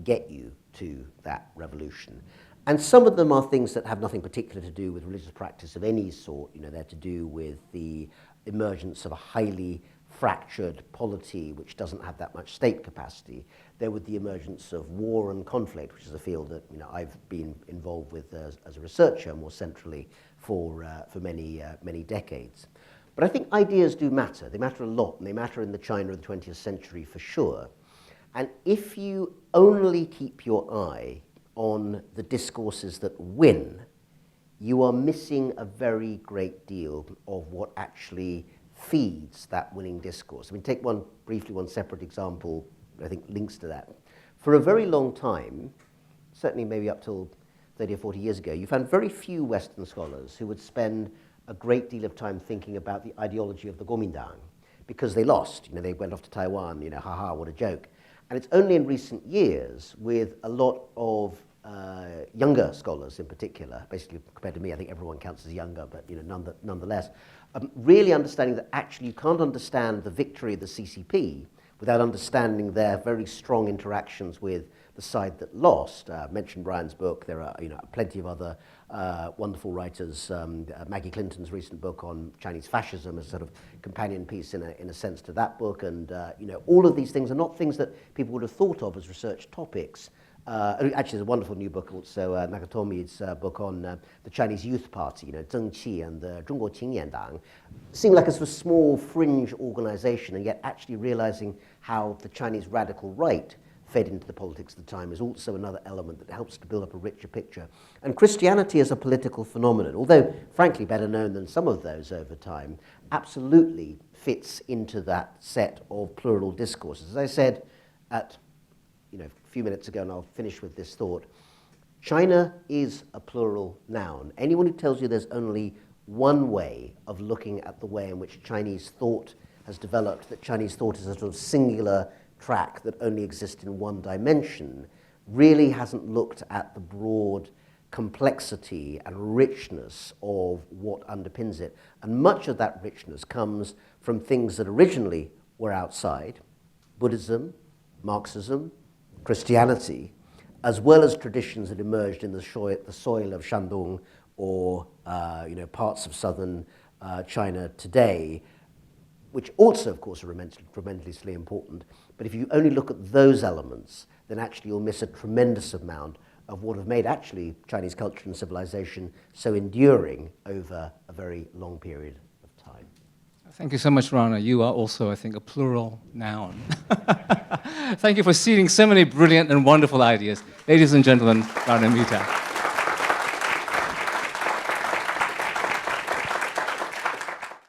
get you to that revolution. And some of them are things that have nothing particular to do with religious practice of any sort. They're to do with the emergence of a highly fractured polity which doesn't have that much state capacity. There with the emergence of war and conflict, which is a field that I've been involved with as a researcher more centrally for many decades. But I think ideas do matter. They matter a lot, and they matter in the China of the 20th century for sure. And if you only keep your eye on the discourses that win, you are missing a very great deal of what actually feeds that winning discourse. Take one separate example that I think links to that. For a very long time, certainly maybe up till 30 or 40 years ago, you found very few Western scholars who would spend a great deal of time thinking about the ideology of the Kuomintang, because they lost. You know, they went off to Taiwan, you know, haha, what a joke. And it's only in recent years, with a lot of younger scholars in particular, basically compared to me, I think everyone counts as younger, but you know, nonetheless, really understanding that actually you can't understand the victory of the CCP without understanding their very strong interactions with the side that lost. Mentioned Brian's book. There are plenty of other wonderful writers. Maggie Clinton's recent book on Chinese fascism is a sort of companion piece in a sense to that book. And all of these things are not things that people would have thought of as research topics. Actually, there's a wonderful new book also, Nakatomi's book on the Chinese Youth Party, Zheng Qi and the Zhongguo Qingyandang, seemed like a sort of small fringe organization, and yet actually realizing how the Chinese radical right fed into the politics of the time is also another element that helps to build up a richer picture. And Christianity as a political phenomenon, although frankly better known than some of those over time, absolutely fits into that set of plural discourses. As I said a few minutes ago, and I'll finish with this thought, China is a plural noun. Anyone who tells you there's only one way of looking at the way in which Chinese thought has developed, that Chinese thought is a sort of singular track that only exists in one dimension, really hasn't looked at the broad complexity and richness of what underpins it. And much of that richness comes from things that originally were outside: Buddhism, Marxism, Christianity, as well as traditions that emerged in the soil of Shandong or parts of southern China today, which also, of course, are tremendously important. But if you only look at those elements, then actually you'll miss a tremendous amount of what have made actually Chinese culture and civilization so enduring over a very long period of time. Thank you so much, Rana. You are also, I think, a plural noun. Thank you for seeding so many brilliant and wonderful ideas. Ladies and gentlemen, Rana Mitter.